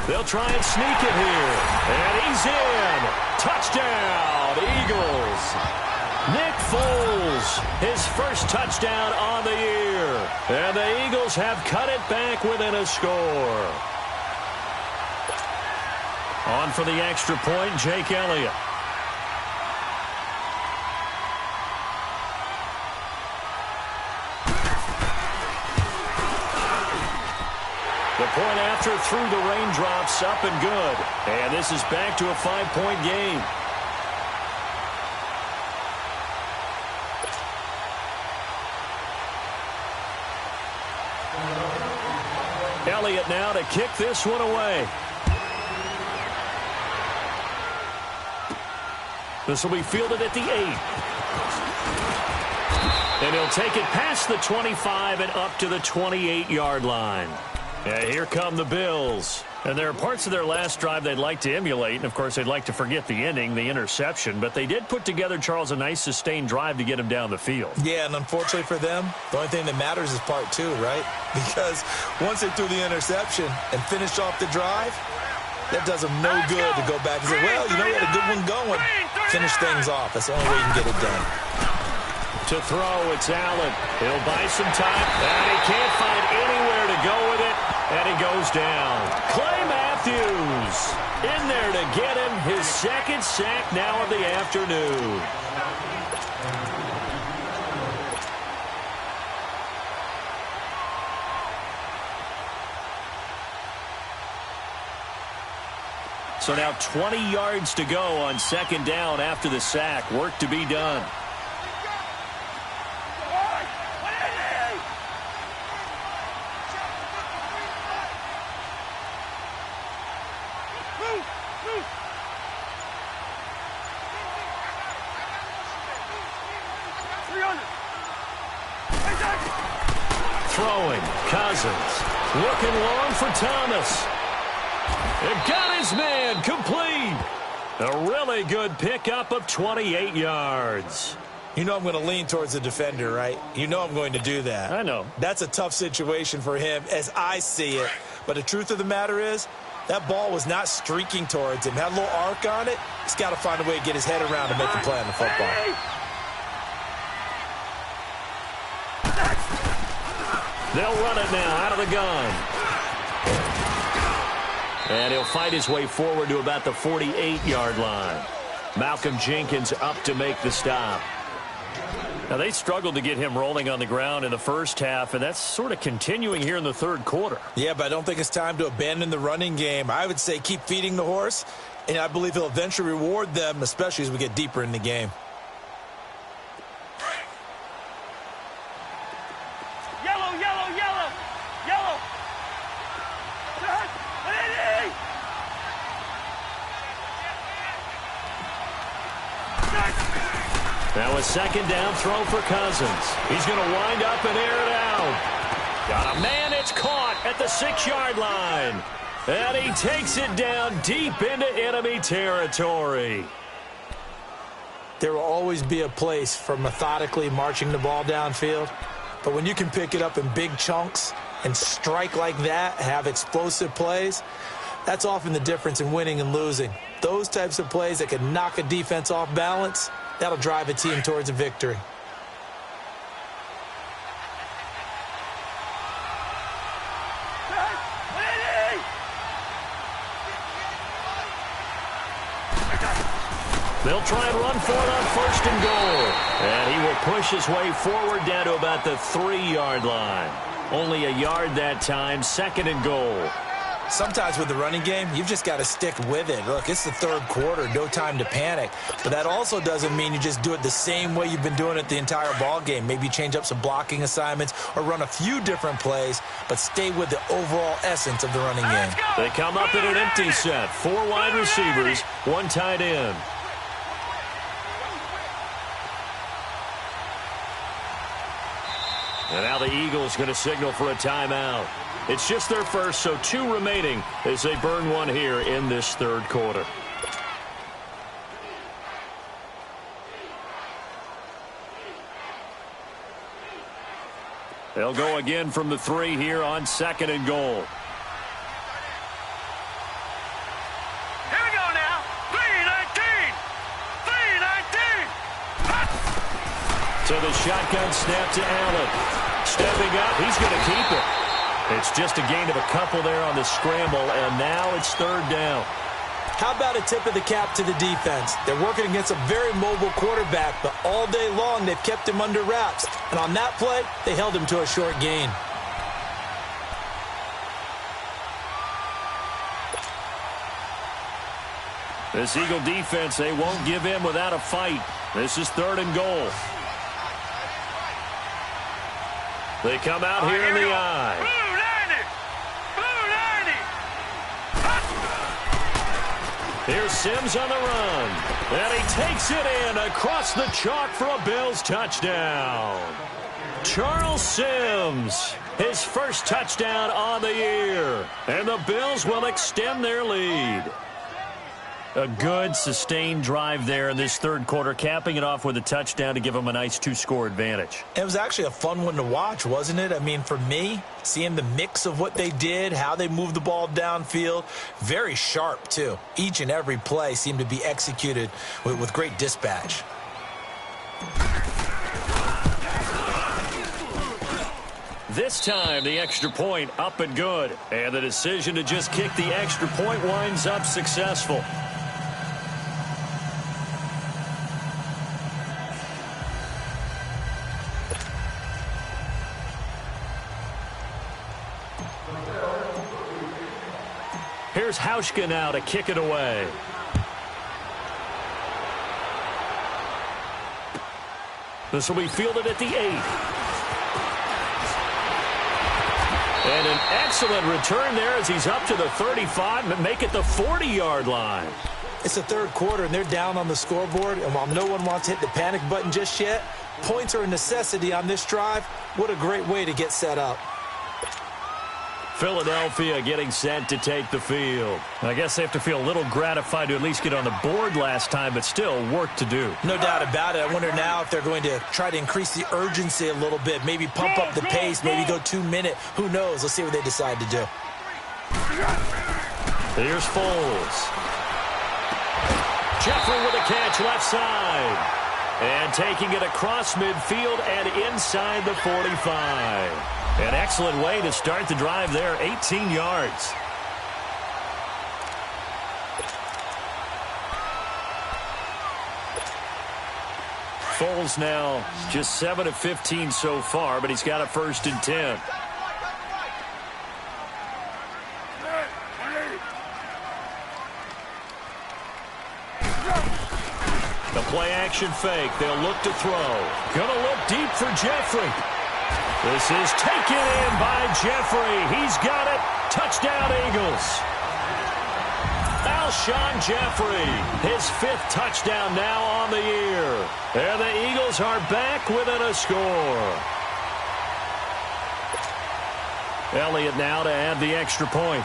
Speaker 1: They'll try and sneak it here. And he's in. Touchdown, Eagles. Nick Foles, his first touchdown on the year. And the Eagles have cut it back within a score. On for the extra point, Jake Elliott. The point after through the raindrops, up and good. And this is back to a 5-point game. Elliott now to kick this one away. This will be fielded at the 8. And he'll take it past the 25 and up to the 28-yard line. And here come the Bills. And there are parts of their last drive they'd like to emulate. And, of course, they'd like to forget the ending, the interception. But they did put together, Charles, a nice sustained drive to get him down the field.
Speaker 2: Yeah, and unfortunately for them, the only thing that matters is part 2, right? Because once they threw the interception and finished off the drive, that does them no good to go back and say, well, you know, we had a good one going. Finish things off. That's the only way you can get it done.
Speaker 1: To throw, it's Allen. He'll buy some time, and he can't find anywhere to go with it, and he goes down. Clay Matthews in there to get him his second sack now of the afternoon. So now 20 yards to go on second down after the sack. Work to be done. Throwing, Cousins. Looking long for Thomas. It got his man complete. A really good pickup of 28 yards.
Speaker 2: You know I'm going to lean towards the defender, right? You know I'm going to do that.
Speaker 1: I know.
Speaker 2: That's a tough situation for him as I see it. But the truth of the matter is, that ball was not streaking towards him. Had a little arc on it. He's got to find a way to get his head around and make a play on the football.
Speaker 1: They'll run it now out of the gun. And he'll fight his way forward to about the 48-yard line. Malcolm Jenkins up to make the stop. Now, they struggled to get him rolling on the ground in the first half, and that's sort of continuing here in the third quarter.
Speaker 2: Yeah, but I don't think it's time to abandon the running game. I would say keep feeding the horse, and I believe he'll eventually reward them, especially as we get deeper in the game.
Speaker 3: Yellow, yellow, yellow, yellow.
Speaker 1: Now a second down throw for Cousins. He's going to wind up and air it out. Got a man, it's caught at the 6-yard line. And he takes it down deep into enemy territory.
Speaker 2: There will always be a place for methodically marching the ball downfield. But when you can pick it up in big chunks and strike like that, have explosive plays, that's often the difference in winning and losing. Those types of plays that can knock a defense off balance, that'll drive a team towards a victory.
Speaker 1: They'll try and run for it on 1st and goal. And he will push his way forward down to about the 3-yard line. Only a yard that time, 2nd and goal.
Speaker 2: Sometimes with the running game, you've just got to stick with it. Look, it's the 3rd quarter, no time to panic. But that also doesn't mean you just do it the same way you've been doing it the entire ball game. Maybe change up some blocking assignments or run a few different plays, but stay with the overall essence of the running game.
Speaker 1: They come up in an empty set. 4 wide receivers, 1 tight end. And now the Eagles going to signal for a timeout. It's just their first, so 2 remaining as they burn 1 here in this 3rd quarter. They'll go again from the 3 here on 2nd and goal.
Speaker 3: Here we go now. 3-19. 3-19.
Speaker 1: So the shotgun snap to Allen. Stepping up, he's going to keep it. It's just a gain of a couple there on the scramble, and now it's 3rd down.
Speaker 2: How about a tip of the cap to the defense? They're working against a very mobile quarterback, but all day long they've kept him under wraps. And on that play, they held him to a short gain.
Speaker 1: This Eagle defense, they won't give in without a fight. This is 3rd and goal. They come out here in the eye.
Speaker 3: Blue 90. Blue 90.
Speaker 1: Here's Sims on the run. And he takes it in across the chalk for a Bills touchdown. Charles Sims, his first touchdown on the year. And the Bills will extend their lead. A good, sustained drive there in this 3rd quarter, capping it off with a touchdown to give them a nice 2-score advantage.
Speaker 2: It was actually a fun one to watch, wasn't it? I mean, for me, seeing the mix of what they did, how they moved the ball downfield, very sharp, too. Each and every play seemed to be executed with great dispatch.
Speaker 1: This time, the extra point up and good. And the decision to just kick the extra point winds up successful. Here's Hauschka now to kick it away. This will be fielded at the 8. And an excellent return there as he's up to the 35 and make it the 40-yard line.
Speaker 2: It's the 3rd quarter, and they're down on the scoreboard. And while no one wants to hit the panic button just yet, points are a necessity on this drive. What a great way to get set up.
Speaker 1: Philadelphia getting set to take the field. I guess they have to feel a little gratified to at least get on the board last time, but still work to do.
Speaker 2: No doubt about it. I wonder now if they're going to try to increase the urgency a little bit, maybe pump up the pace, maybe go 2-minute. Who knows? Let's see what they decide to do.
Speaker 1: Here's Foles. Jeffrey with a catch left side. And taking it across midfield and inside the 45. An excellent way to start the drive there, 18 yards. Foles now just 7 of 15 so far, but he's got a 1st and 10. The play action fake. They'll look to throw. Gonna look deep for Jeffrey. This is taken in by Jeffrey. He's got it. Touchdown, Eagles. Alshon Jeffrey, his 5th touchdown now on the year. And the Eagles are back within a score. Elliott now to add the extra point.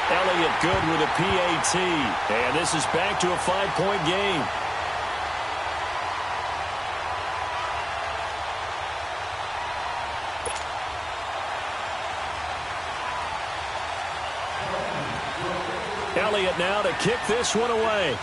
Speaker 1: Elliott good with a PAT. And this is back to a 5-point game. Elliott now to kick this one away.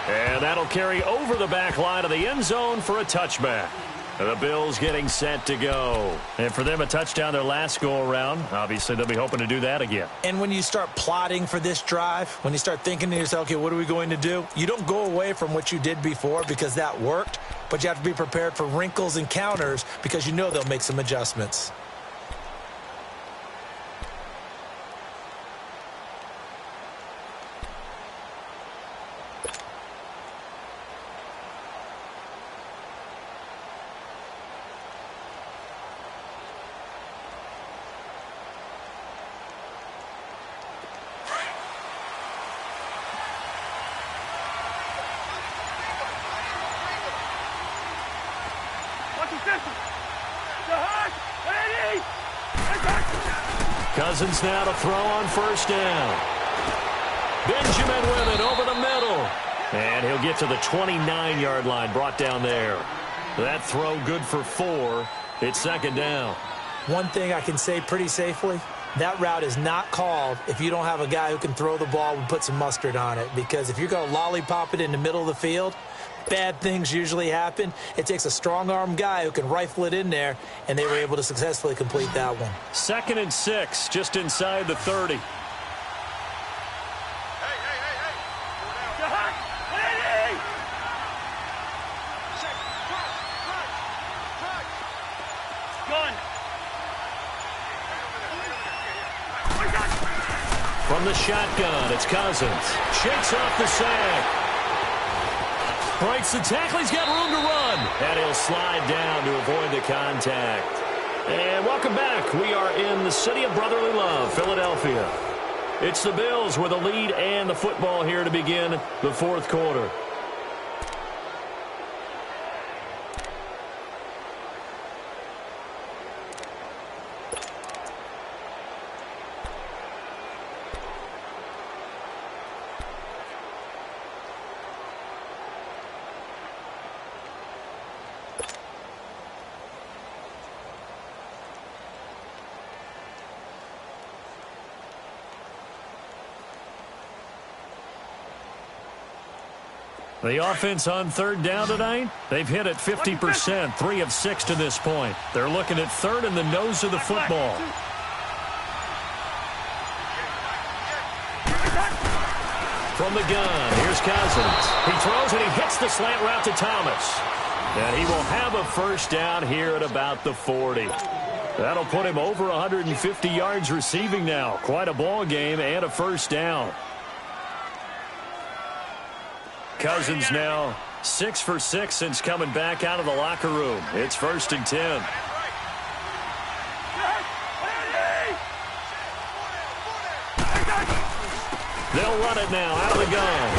Speaker 1: And that'll carry over the back line of the end zone for a touchback. The Bills getting set to go. And for them, a touchdown their last go-around. Obviously, they'll be hoping to do that again.
Speaker 2: And when you start plotting for this drive, when you start thinking to yourself, okay, what are we going to do? You don't go away from what you did before because that worked, but you have to be prepared for wrinkles and counters because you know they'll make some adjustments.
Speaker 1: Cousins now to throw on first down. Benjamin with it over the middle. And he'll get to the 29-yard line, brought down there. That throw good for 4. It's second down.
Speaker 2: One thing I can say pretty safely, that route is not called if you don't have a guy who can throw the ball and put some mustard on it. Because if you're going to lollipop it in the middle of the field, bad things usually happen. It takes a strong-arm guy who can rifle it in there, and they were able to successfully complete that one.
Speaker 1: 2nd and 6, just inside the 30. From the shotgun, it's Cousins. Shakes off the sack. Breaks the tackle. He's got room to run. And he'll slide down to avoid the contact. And welcome back. We are in the city of brotherly love, Philadelphia. It's the Bills with a lead and the football here to begin the 4th quarter. The offense on 3rd down tonight, they've hit it 50%, 3 of 6 to this point. They're looking at 3rd in the nose of the football. From the gun, here's Cousins. He throws and he hits the slant route to Thomas. And he will have a first down here at about the 40. That'll put him over 150 yards receiving now. Quite a ball game and a first down. Cousins now 6 for 6 since coming back out of the locker room. It's 1st and 10. They'll run it now out of the gun.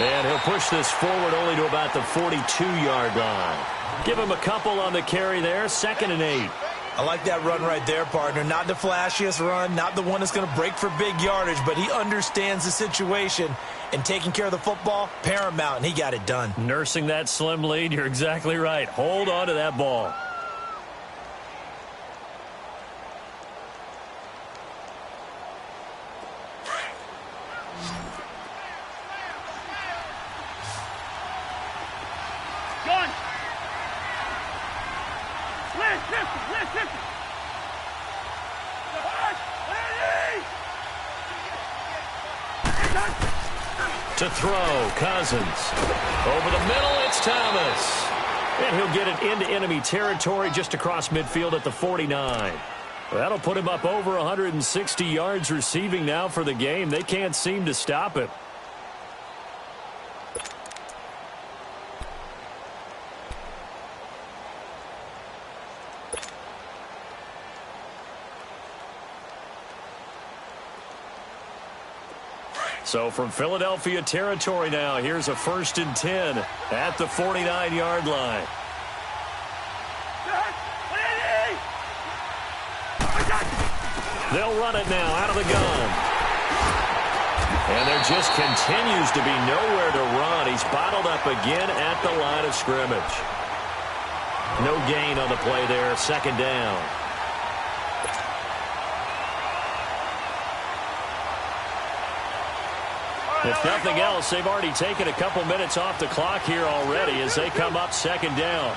Speaker 1: And he'll push this forward only to about the 42-yard line. Give him a couple on the carry there. 2nd and 8.
Speaker 2: I like that run right there, partner. Not the flashiest run, not the one that's going to break for big yardage, but he understands the situation, and taking care of the football, paramount, and he got it done.
Speaker 1: Nursing that slim lead, you're exactly right. Hold on to that ball. To throw, Cousins. Over the middle, it's Thomas. And he'll get it into enemy territory just across midfield at the 49. That'll put him up over 160 yards receiving now for the game. They can't seem to stop it. So from Philadelphia territory now, here's a 1st and 10 at the 49-yard line. They'll run it now out of the gun. And there just continues to be nowhere to run. He's bottled up again at the line of scrimmage. No gain on the play there, 2nd down. If nothing else, they've already taken a couple minutes off the clock here already as they come up 2nd down.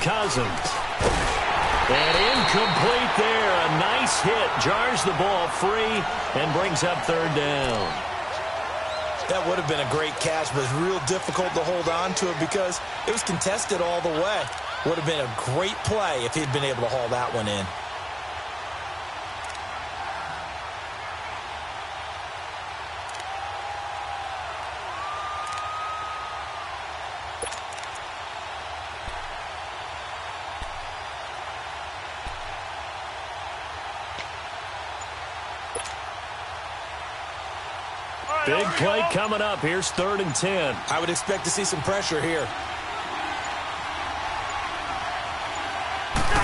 Speaker 1: Cousins. And incomplete there. A nice hit. Jars the ball free and brings up 3rd down.
Speaker 2: That would have been a great catch, but it's real difficult to hold on to it because it was contested all the way. Would have been a great play if he'd been able to haul that one in.
Speaker 1: Big play coming up. Here's 3rd and 10.
Speaker 2: I would expect to see some pressure here.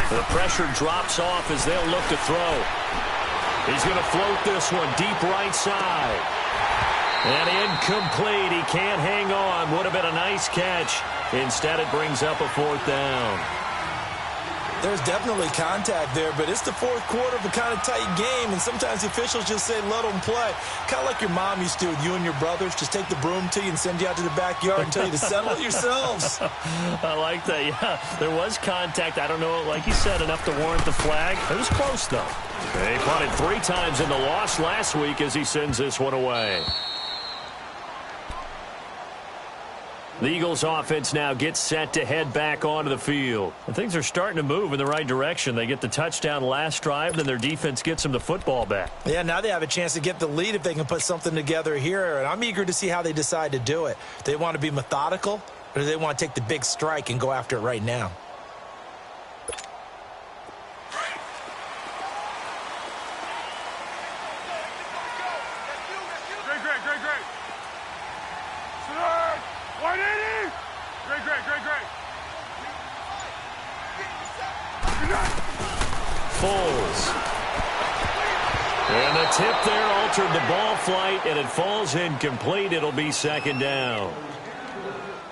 Speaker 1: The pressure drops off as they'll look to throw. He's going to float this one deep right side. And incomplete. He can't hang on. Would have been a nice catch. Instead, it brings up a 4th down.
Speaker 2: There's definitely contact there, but it's the 4th quarter of a kind of tight game, and sometimes the officials just say, let them play. Kind of like your mom used to with you and your brothers. Just take the broom to you and send you out to the backyard and tell you to settle it yourselves.
Speaker 1: I like that. Yeah, there was contact. I don't know, like you said, enough to warrant the flag. It was close, though. He punted 3 times in the loss last week as he sends this one away. The Eagles offense now gets set to head back onto the field. And things are starting to move in the right direction. They get the touchdown last drive, then their defense gets them the football back.
Speaker 2: Yeah, now they have a chance to get the lead if they can put something together here. And I'm eager to see how they decide to do it. Do they want to be methodical, or do they want to take the big strike and go after it right now?
Speaker 1: Foles. And the tip there altered the ball flight, and it falls incomplete. It'll be 2nd down.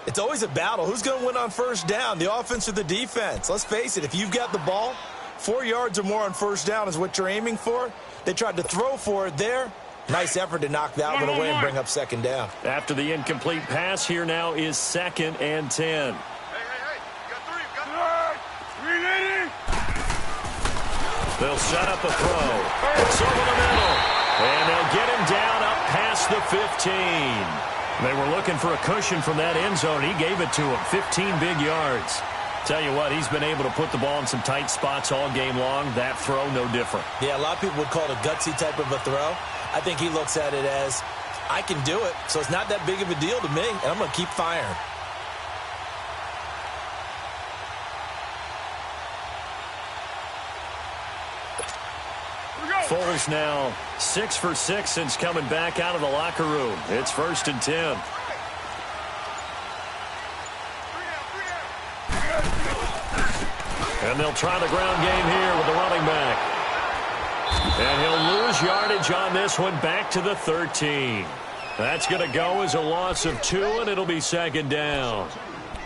Speaker 2: It's always a battle. Who's going to win on 1st down, the offense or the defense? Let's face it, if you've got the ball, 4 yards or more on 1st down is what you're aiming for. They tried to throw for it there. Nice effort to knock that one away and bring up 2nd down.
Speaker 1: After the incomplete pass, here now is 2nd and 10.
Speaker 3: Hey, you got 3, you got 3. 3,
Speaker 1: They'll set up a throw. It's over the middle. And they'll get him down up past the 15. They were looking for a cushion from that end zone. He gave it to him. 15 big yards. Tell you what, he's been able to put the ball in some tight spots all game long. That throw, no different.
Speaker 2: Yeah, a lot of people would call it a gutsy type of a throw. I think he looks at it as, I can do it, so it's not that big of a deal to me, and I'm going to keep firing.
Speaker 1: Foles now 6 for 6 since coming back out of the locker room. It's 1st and 10. And they'll try the ground game here with the running back. And he'll lose yardage on this one back to the 13. That's going to go as a loss of 2, and it'll be 2nd down.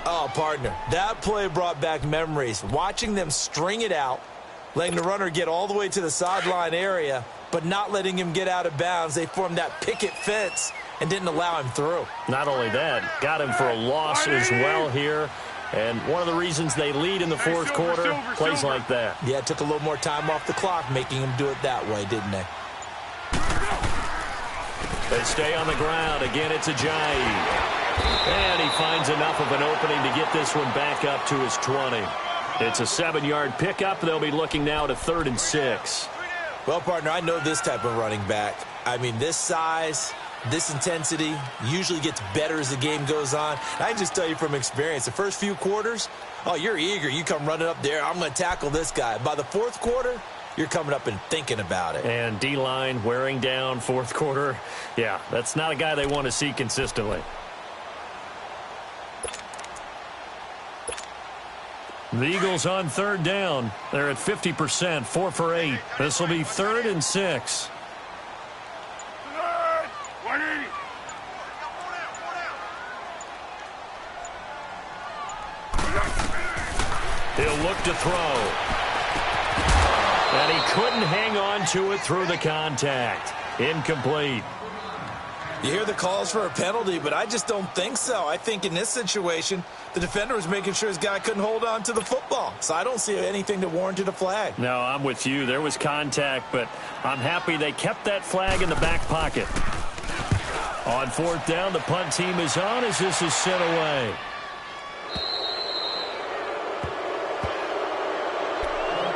Speaker 2: Oh, partner, that play brought back memories. Watching them string it out, letting the runner get all the way to the sideline area, but not letting him get out of bounds. They formed that picket fence and didn't allow him through.
Speaker 1: Not only that, got him for a loss as well here. And one of the reasons they lead in the 4th quarter, plays like that.
Speaker 2: Yeah, it took a little more time off the clock, making him do it that way, didn't they?
Speaker 1: They stay on the ground. Again, it's Ajayi. And he finds enough of an opening to get this one back up to his 20. It's a 7-yard pickup. They'll be looking now to 3rd and 6.
Speaker 2: Well, partner, I know this type of running back. I mean, this size, This intensity usually gets better as the game goes on. And I can just tell you from experience, the first few quarters, oh, you're eager. You come running up there, I'm going to tackle this guy. By the fourth quarter, you're coming up and thinking about it.
Speaker 1: And D-line wearing down fourth quarter. Yeah, that's not a guy they want to see consistently. The Eagles on third down. They're at 50%, 4 for 8. This will be 3rd and 6. He'll look to throw. And he couldn't hang on to it through the contact. Incomplete.
Speaker 2: You hear the calls for a penalty, but I just don't think so. I think in this situation, the defender was making sure his guy couldn't hold on to the football. So I don't see anything that warranted a flag.
Speaker 1: No, I'm with you. There was contact, but I'm happy they kept that flag in the back pocket. On 4th down, the punt team is on as this is sent away.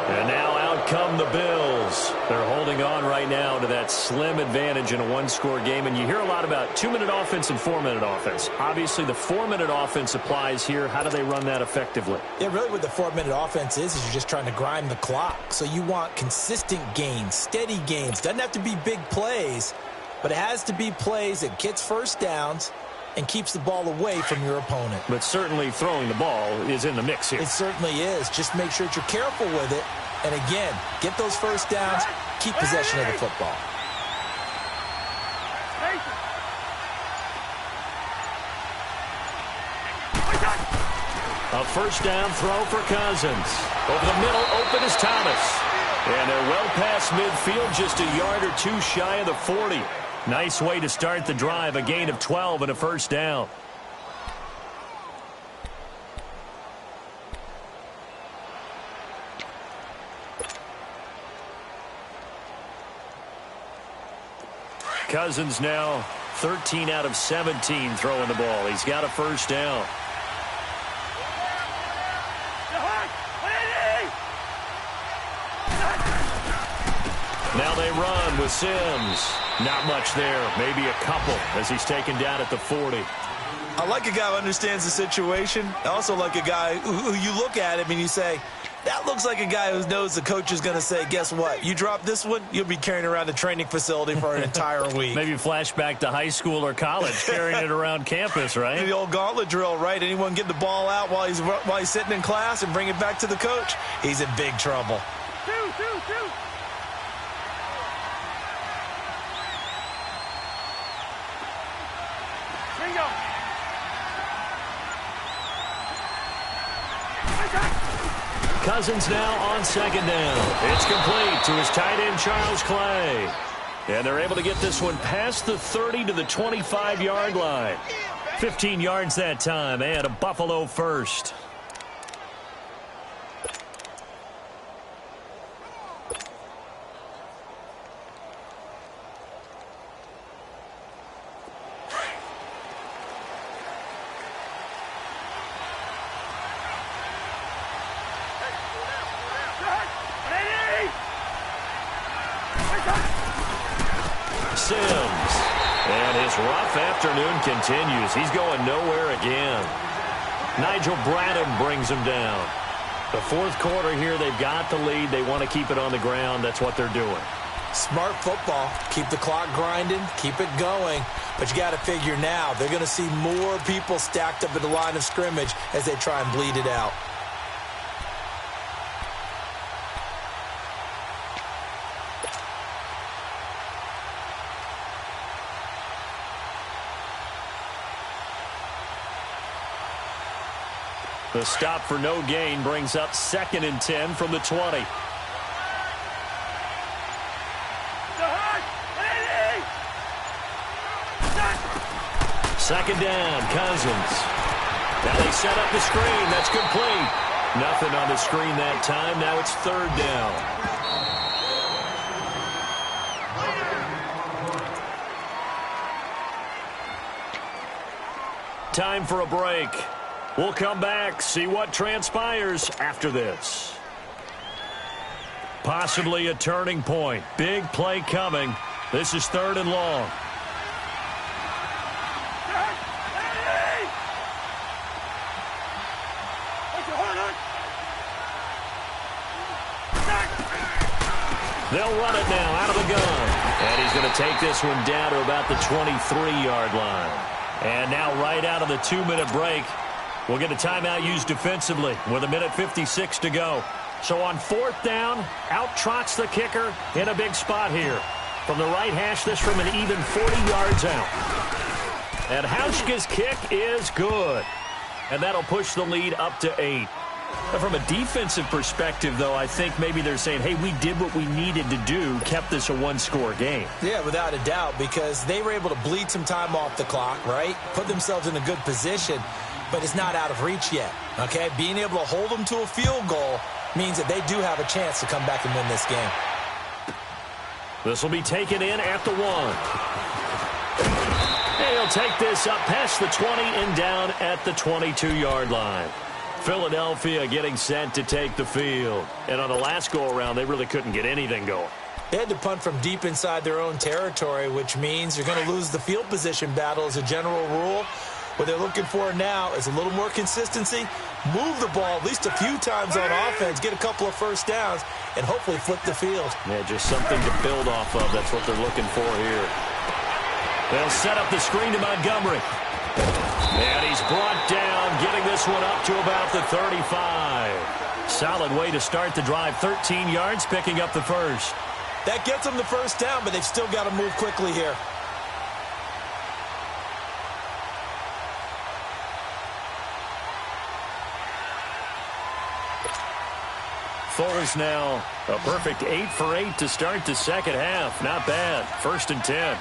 Speaker 1: And now out come the Bills. They're holding on right now to that slim advantage in a one-score game. And you hear a lot about 2-minute offense and 4-minute offense. Obviously, the 4-minute offense applies here. How do they run that effectively?
Speaker 2: Yeah, really what the 4-minute offense is you're just trying to grind the clock. So you want consistent gains, steady gains. Doesn't have to be big plays, but it has to be plays that gets first downs and keeps the ball away from your opponent.
Speaker 1: But certainly throwing the ball is in the mix here.
Speaker 2: It certainly is. Just make sure that you're careful with it. And again, get those first downs, keep possession of the football.
Speaker 1: A first down throw for Cousins. Over the middle, open is Thomas. And they're well past midfield, just a yard or two shy of the 40. Nice way to start the drive, a gain of 12 and a first down. Cousins now 13 out of 17 throwing the ball. He's got a first down. Now they run with Sims. Not much there. Maybe a couple as he's taken down at the 40.
Speaker 2: I like a guy who understands the situation. I also like a guy who you look at him and you say, that looks like a guy who knows the coach is going to say, guess what? You drop this one, you'll be carrying around the training facility for an entire week.
Speaker 1: Maybe flashback to high school or college, carrying it around campus, right?
Speaker 2: The old gauntlet drill, right? Anyone get the ball out while he's sitting in class and bring it back to the coach? He's in big trouble.
Speaker 3: Two. Bingo.
Speaker 1: Cousins now on second down. It's complete to his tight end, Charles Clay. And they're able to get this one past the 30 to the 25-yard line. 15 yards that time and a Buffalo first. Sims. And his rough afternoon continues. He's going nowhere again. Nigel Bradham brings him down. The fourth quarter here, they've got the lead. They want to keep it on the ground. That's what they're doing.
Speaker 2: Smart football. Keep the clock grinding. Keep it going. But you got to figure now, they're going to see more people stacked up at the line of scrimmage as they try and bleed it out.
Speaker 1: The stop for no gain brings up 2nd and 10 from the 20. Second down, Cousins. Now they set up the screen. That's complete. Nothing on the screen that time. Now it's 3rd down. Time for a break. We'll come back, see what transpires after this. Possibly a turning point. Big play coming. This is 3rd and long. They'll run it now out of the gun. And he's going to take this one down to about the 23-yard line. And now right out of the 2-minute break, we'll get a timeout used defensively with 1:56 to go. So on 4th down, out trots the kicker in a big spot here. From the right hash, this from an even 40 yards out. And Hauschka's kick is good. And that'll push the lead up to 8. But from a defensive perspective, though, I think maybe they're saying, hey, we did what we needed to do, kept this a one-score game.
Speaker 2: Yeah, without a doubt, because they were able to bleed some time off the clock, right? Put themselves in a good position, but it's not out of reach yet, okay? Being able to hold them to a field goal means that they do have a chance to come back and win this game.
Speaker 1: This will be taken in at the 1. And he'll take this up past the 20 and down at the 22-yard line. Philadelphia getting set to take the field. And on the last go-around, they really couldn't get anything going.
Speaker 2: They had to punt from deep inside their own territory, which means you're going to lose the field position battle as a general rule. What they're looking for now is a little more consistency, move the ball at least a few times on offense, get a couple of first downs, and hopefully flip the field.
Speaker 1: Yeah, just something to build off of. That's what they're looking for here. They'll set up the screen to Montgomery. And he's brought down, getting this one up to about the 35. Solid way to start the drive. 13 yards, picking up the first.
Speaker 2: That gets them the first down, but they've still got to move quickly here.
Speaker 1: Foles now a perfect 8 for 8 to start the second half. Not bad. 1st and 10.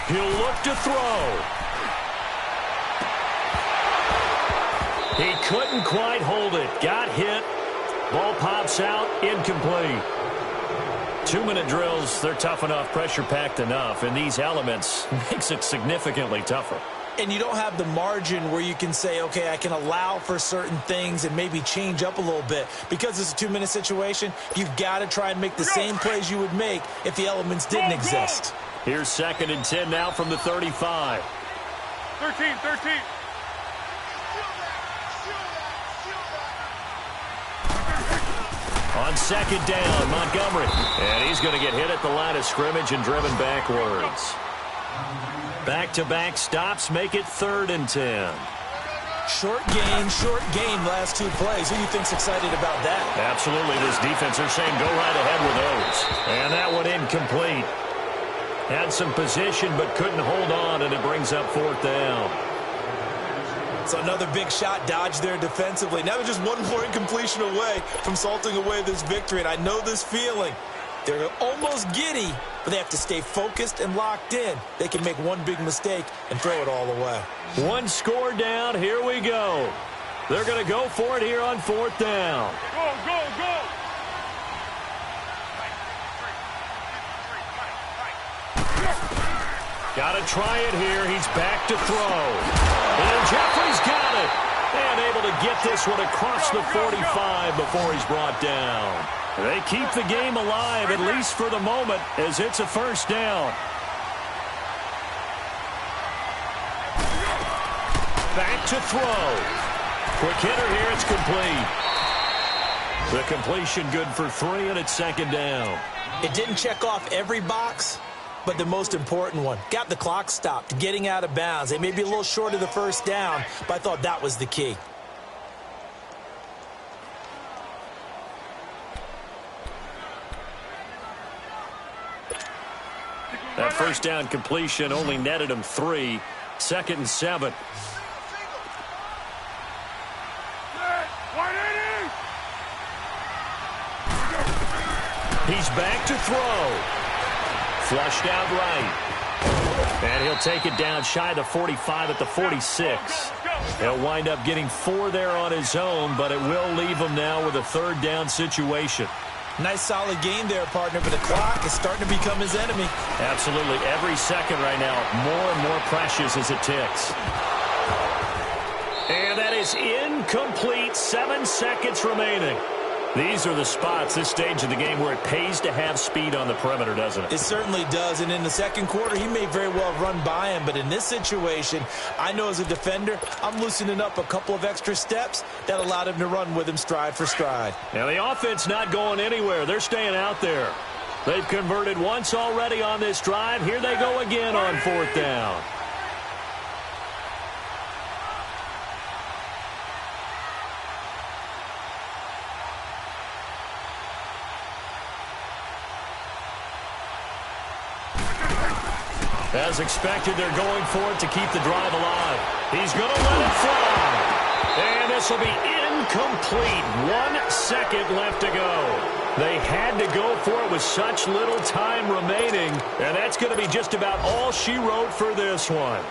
Speaker 1: He'll look to throw. He couldn't quite hold it. Got hit. Ball pops out. Incomplete. 2-minute drills, they're tough enough, pressure-packed enough, and these elements makes it significantly tougher.
Speaker 2: And you don't have the margin where you can say, okay, I can allow for certain things and maybe change up a little bit. Because it's a 2-minute situation, you've got to try and make the same plays you would make if the elements didn't exist.
Speaker 1: Here's 2nd and 10 now from the 35.
Speaker 3: 13.
Speaker 1: On 2nd down, Montgomery. And he's going to get hit at the line of scrimmage and driven backwards. Back-to-back stops make it 3rd and 10.
Speaker 2: Short game, last 2 plays. Who do you think's excited about that?
Speaker 1: Absolutely. This defense are saying go right ahead with those. And that one incomplete. Had some position but couldn't hold on, and it brings up 4th down.
Speaker 2: So another big shot dodged there defensively. Now they're just one more incompletion away from salting away this victory, and I know this feeling. They're almost giddy, but they have to stay focused and locked in. They can make one big mistake and throw it all away.
Speaker 1: 1 score down. Here we go. They're going to go for it here on 4th down.
Speaker 3: Go.
Speaker 1: Got to try it here. He's back to throw. And Jeffrey's got it. And able to get this one across the 45 before he's brought down. They keep the game alive, at least for the moment, as it's a 1st down. Back to throw. Quick hitter here. It's complete. The completion good for 3, and it's 2nd down.
Speaker 2: It didn't check off every box, but the most important one. Got the clock stopped, getting out of bounds. They may be a little short of the 1st down, but I thought that was the key.
Speaker 1: That 1st down completion only netted him 3. 2nd and 7. He's back to throw. Flushed out right. And he'll take it down shy of the 45 at the 46. He'll wind up getting 4 there on his own, but it will leave him now with a 3rd down situation.
Speaker 2: Nice solid game there, partner, but the clock is starting to become his enemy.
Speaker 1: Absolutely. Every second right now, more and more precious as it ticks. And that is incomplete. 7 seconds remaining. These are the spots, this stage of the game, where it pays to have speed on the perimeter, doesn't it?
Speaker 2: It certainly does, and in the second quarter, he may very well run by him, but in this situation, I know as a defender, I'm loosening up a couple of extra steps that allowed him to run with him stride for stride.
Speaker 1: Now, the offense not going anywhere. They're staying out there. They've converted once already on this drive. Here they go again on 4th down. As expected, they're going for it to keep the drive alive. He's going to let it fly. And this will be incomplete. 1 second left to go. They had to go for it with such little time remaining. And that's going to be just about all she wrote for this one.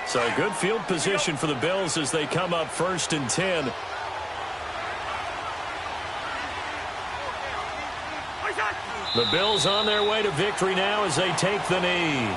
Speaker 1: So good field position for the Bills as they come up 1st and 10. The Bills on their way to victory now as they take the knee.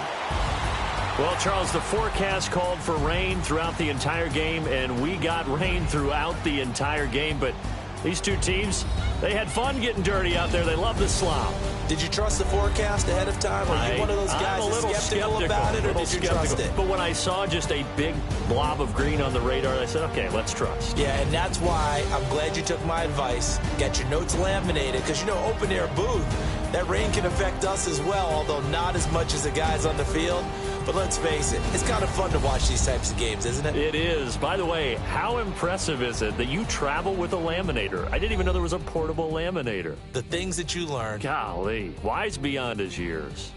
Speaker 1: Well, Charles, the forecast called for rain throughout the entire game, and we got rain throughout the entire game. But these two teams, they had fun getting dirty out there. They love the slop.
Speaker 2: Did you trust the forecast ahead of time? Are you one of those guys that's skeptical about it, or did you trust it?
Speaker 1: But when I saw just a big blob of green on the radar, I said, okay, let's trust.
Speaker 2: Yeah, and that's why I'm glad you took my advice. Get your notes laminated, because, you know, open-air booth, that rain can affect us as well, although not as much as the guys on the field. But let's face it, it's kind of fun to watch these types of games, isn't it?
Speaker 1: It is. By the way, how impressive is it that you travel with a laminator? I didn't even know there was a portable laminator.
Speaker 2: The things that you learn.
Speaker 1: Golly, wise beyond his years.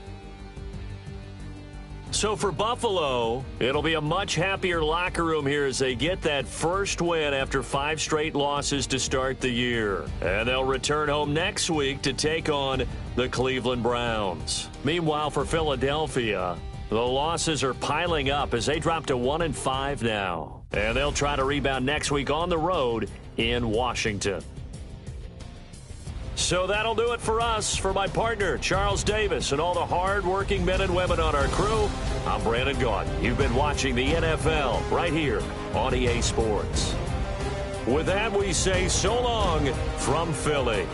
Speaker 1: So for Buffalo, it'll be a much happier locker room here as they get that first win after 5 straight losses to start the year. And they'll return home next week to take on the Cleveland Browns. Meanwhile, for Philadelphia, the losses are piling up as they drop to 1-5 now. And they'll try to rebound next week on the road in Washington. So that'll do it for us. For my partner, Charles Davis, and all the hard-working men and women on our crew, I'm Brandon Gaudin. You've been watching the NFL right here on EA Sports. With that, we say so long from Philly.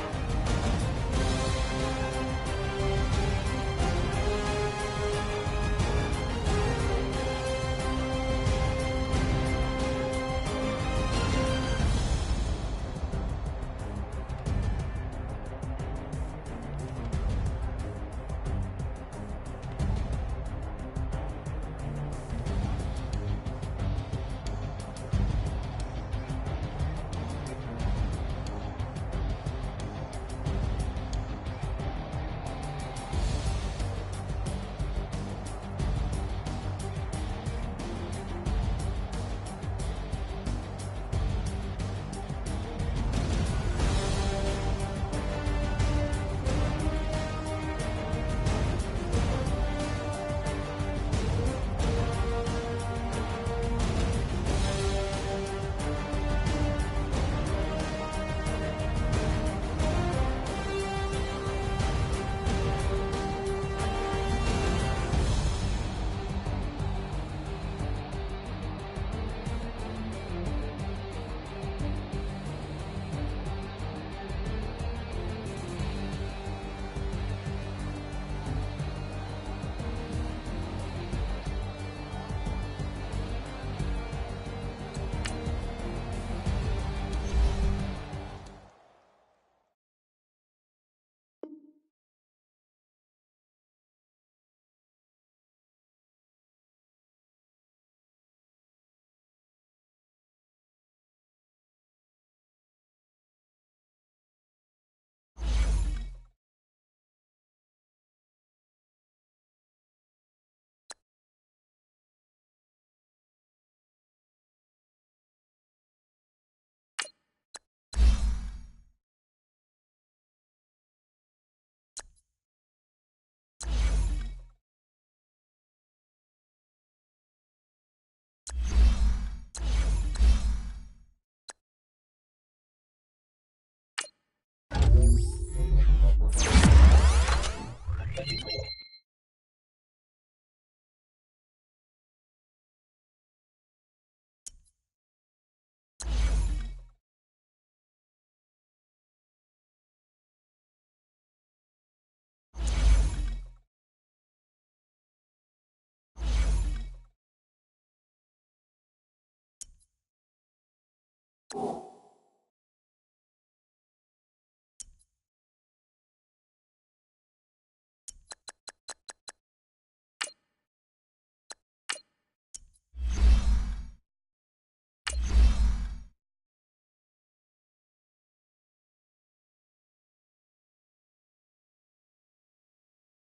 Speaker 4: you.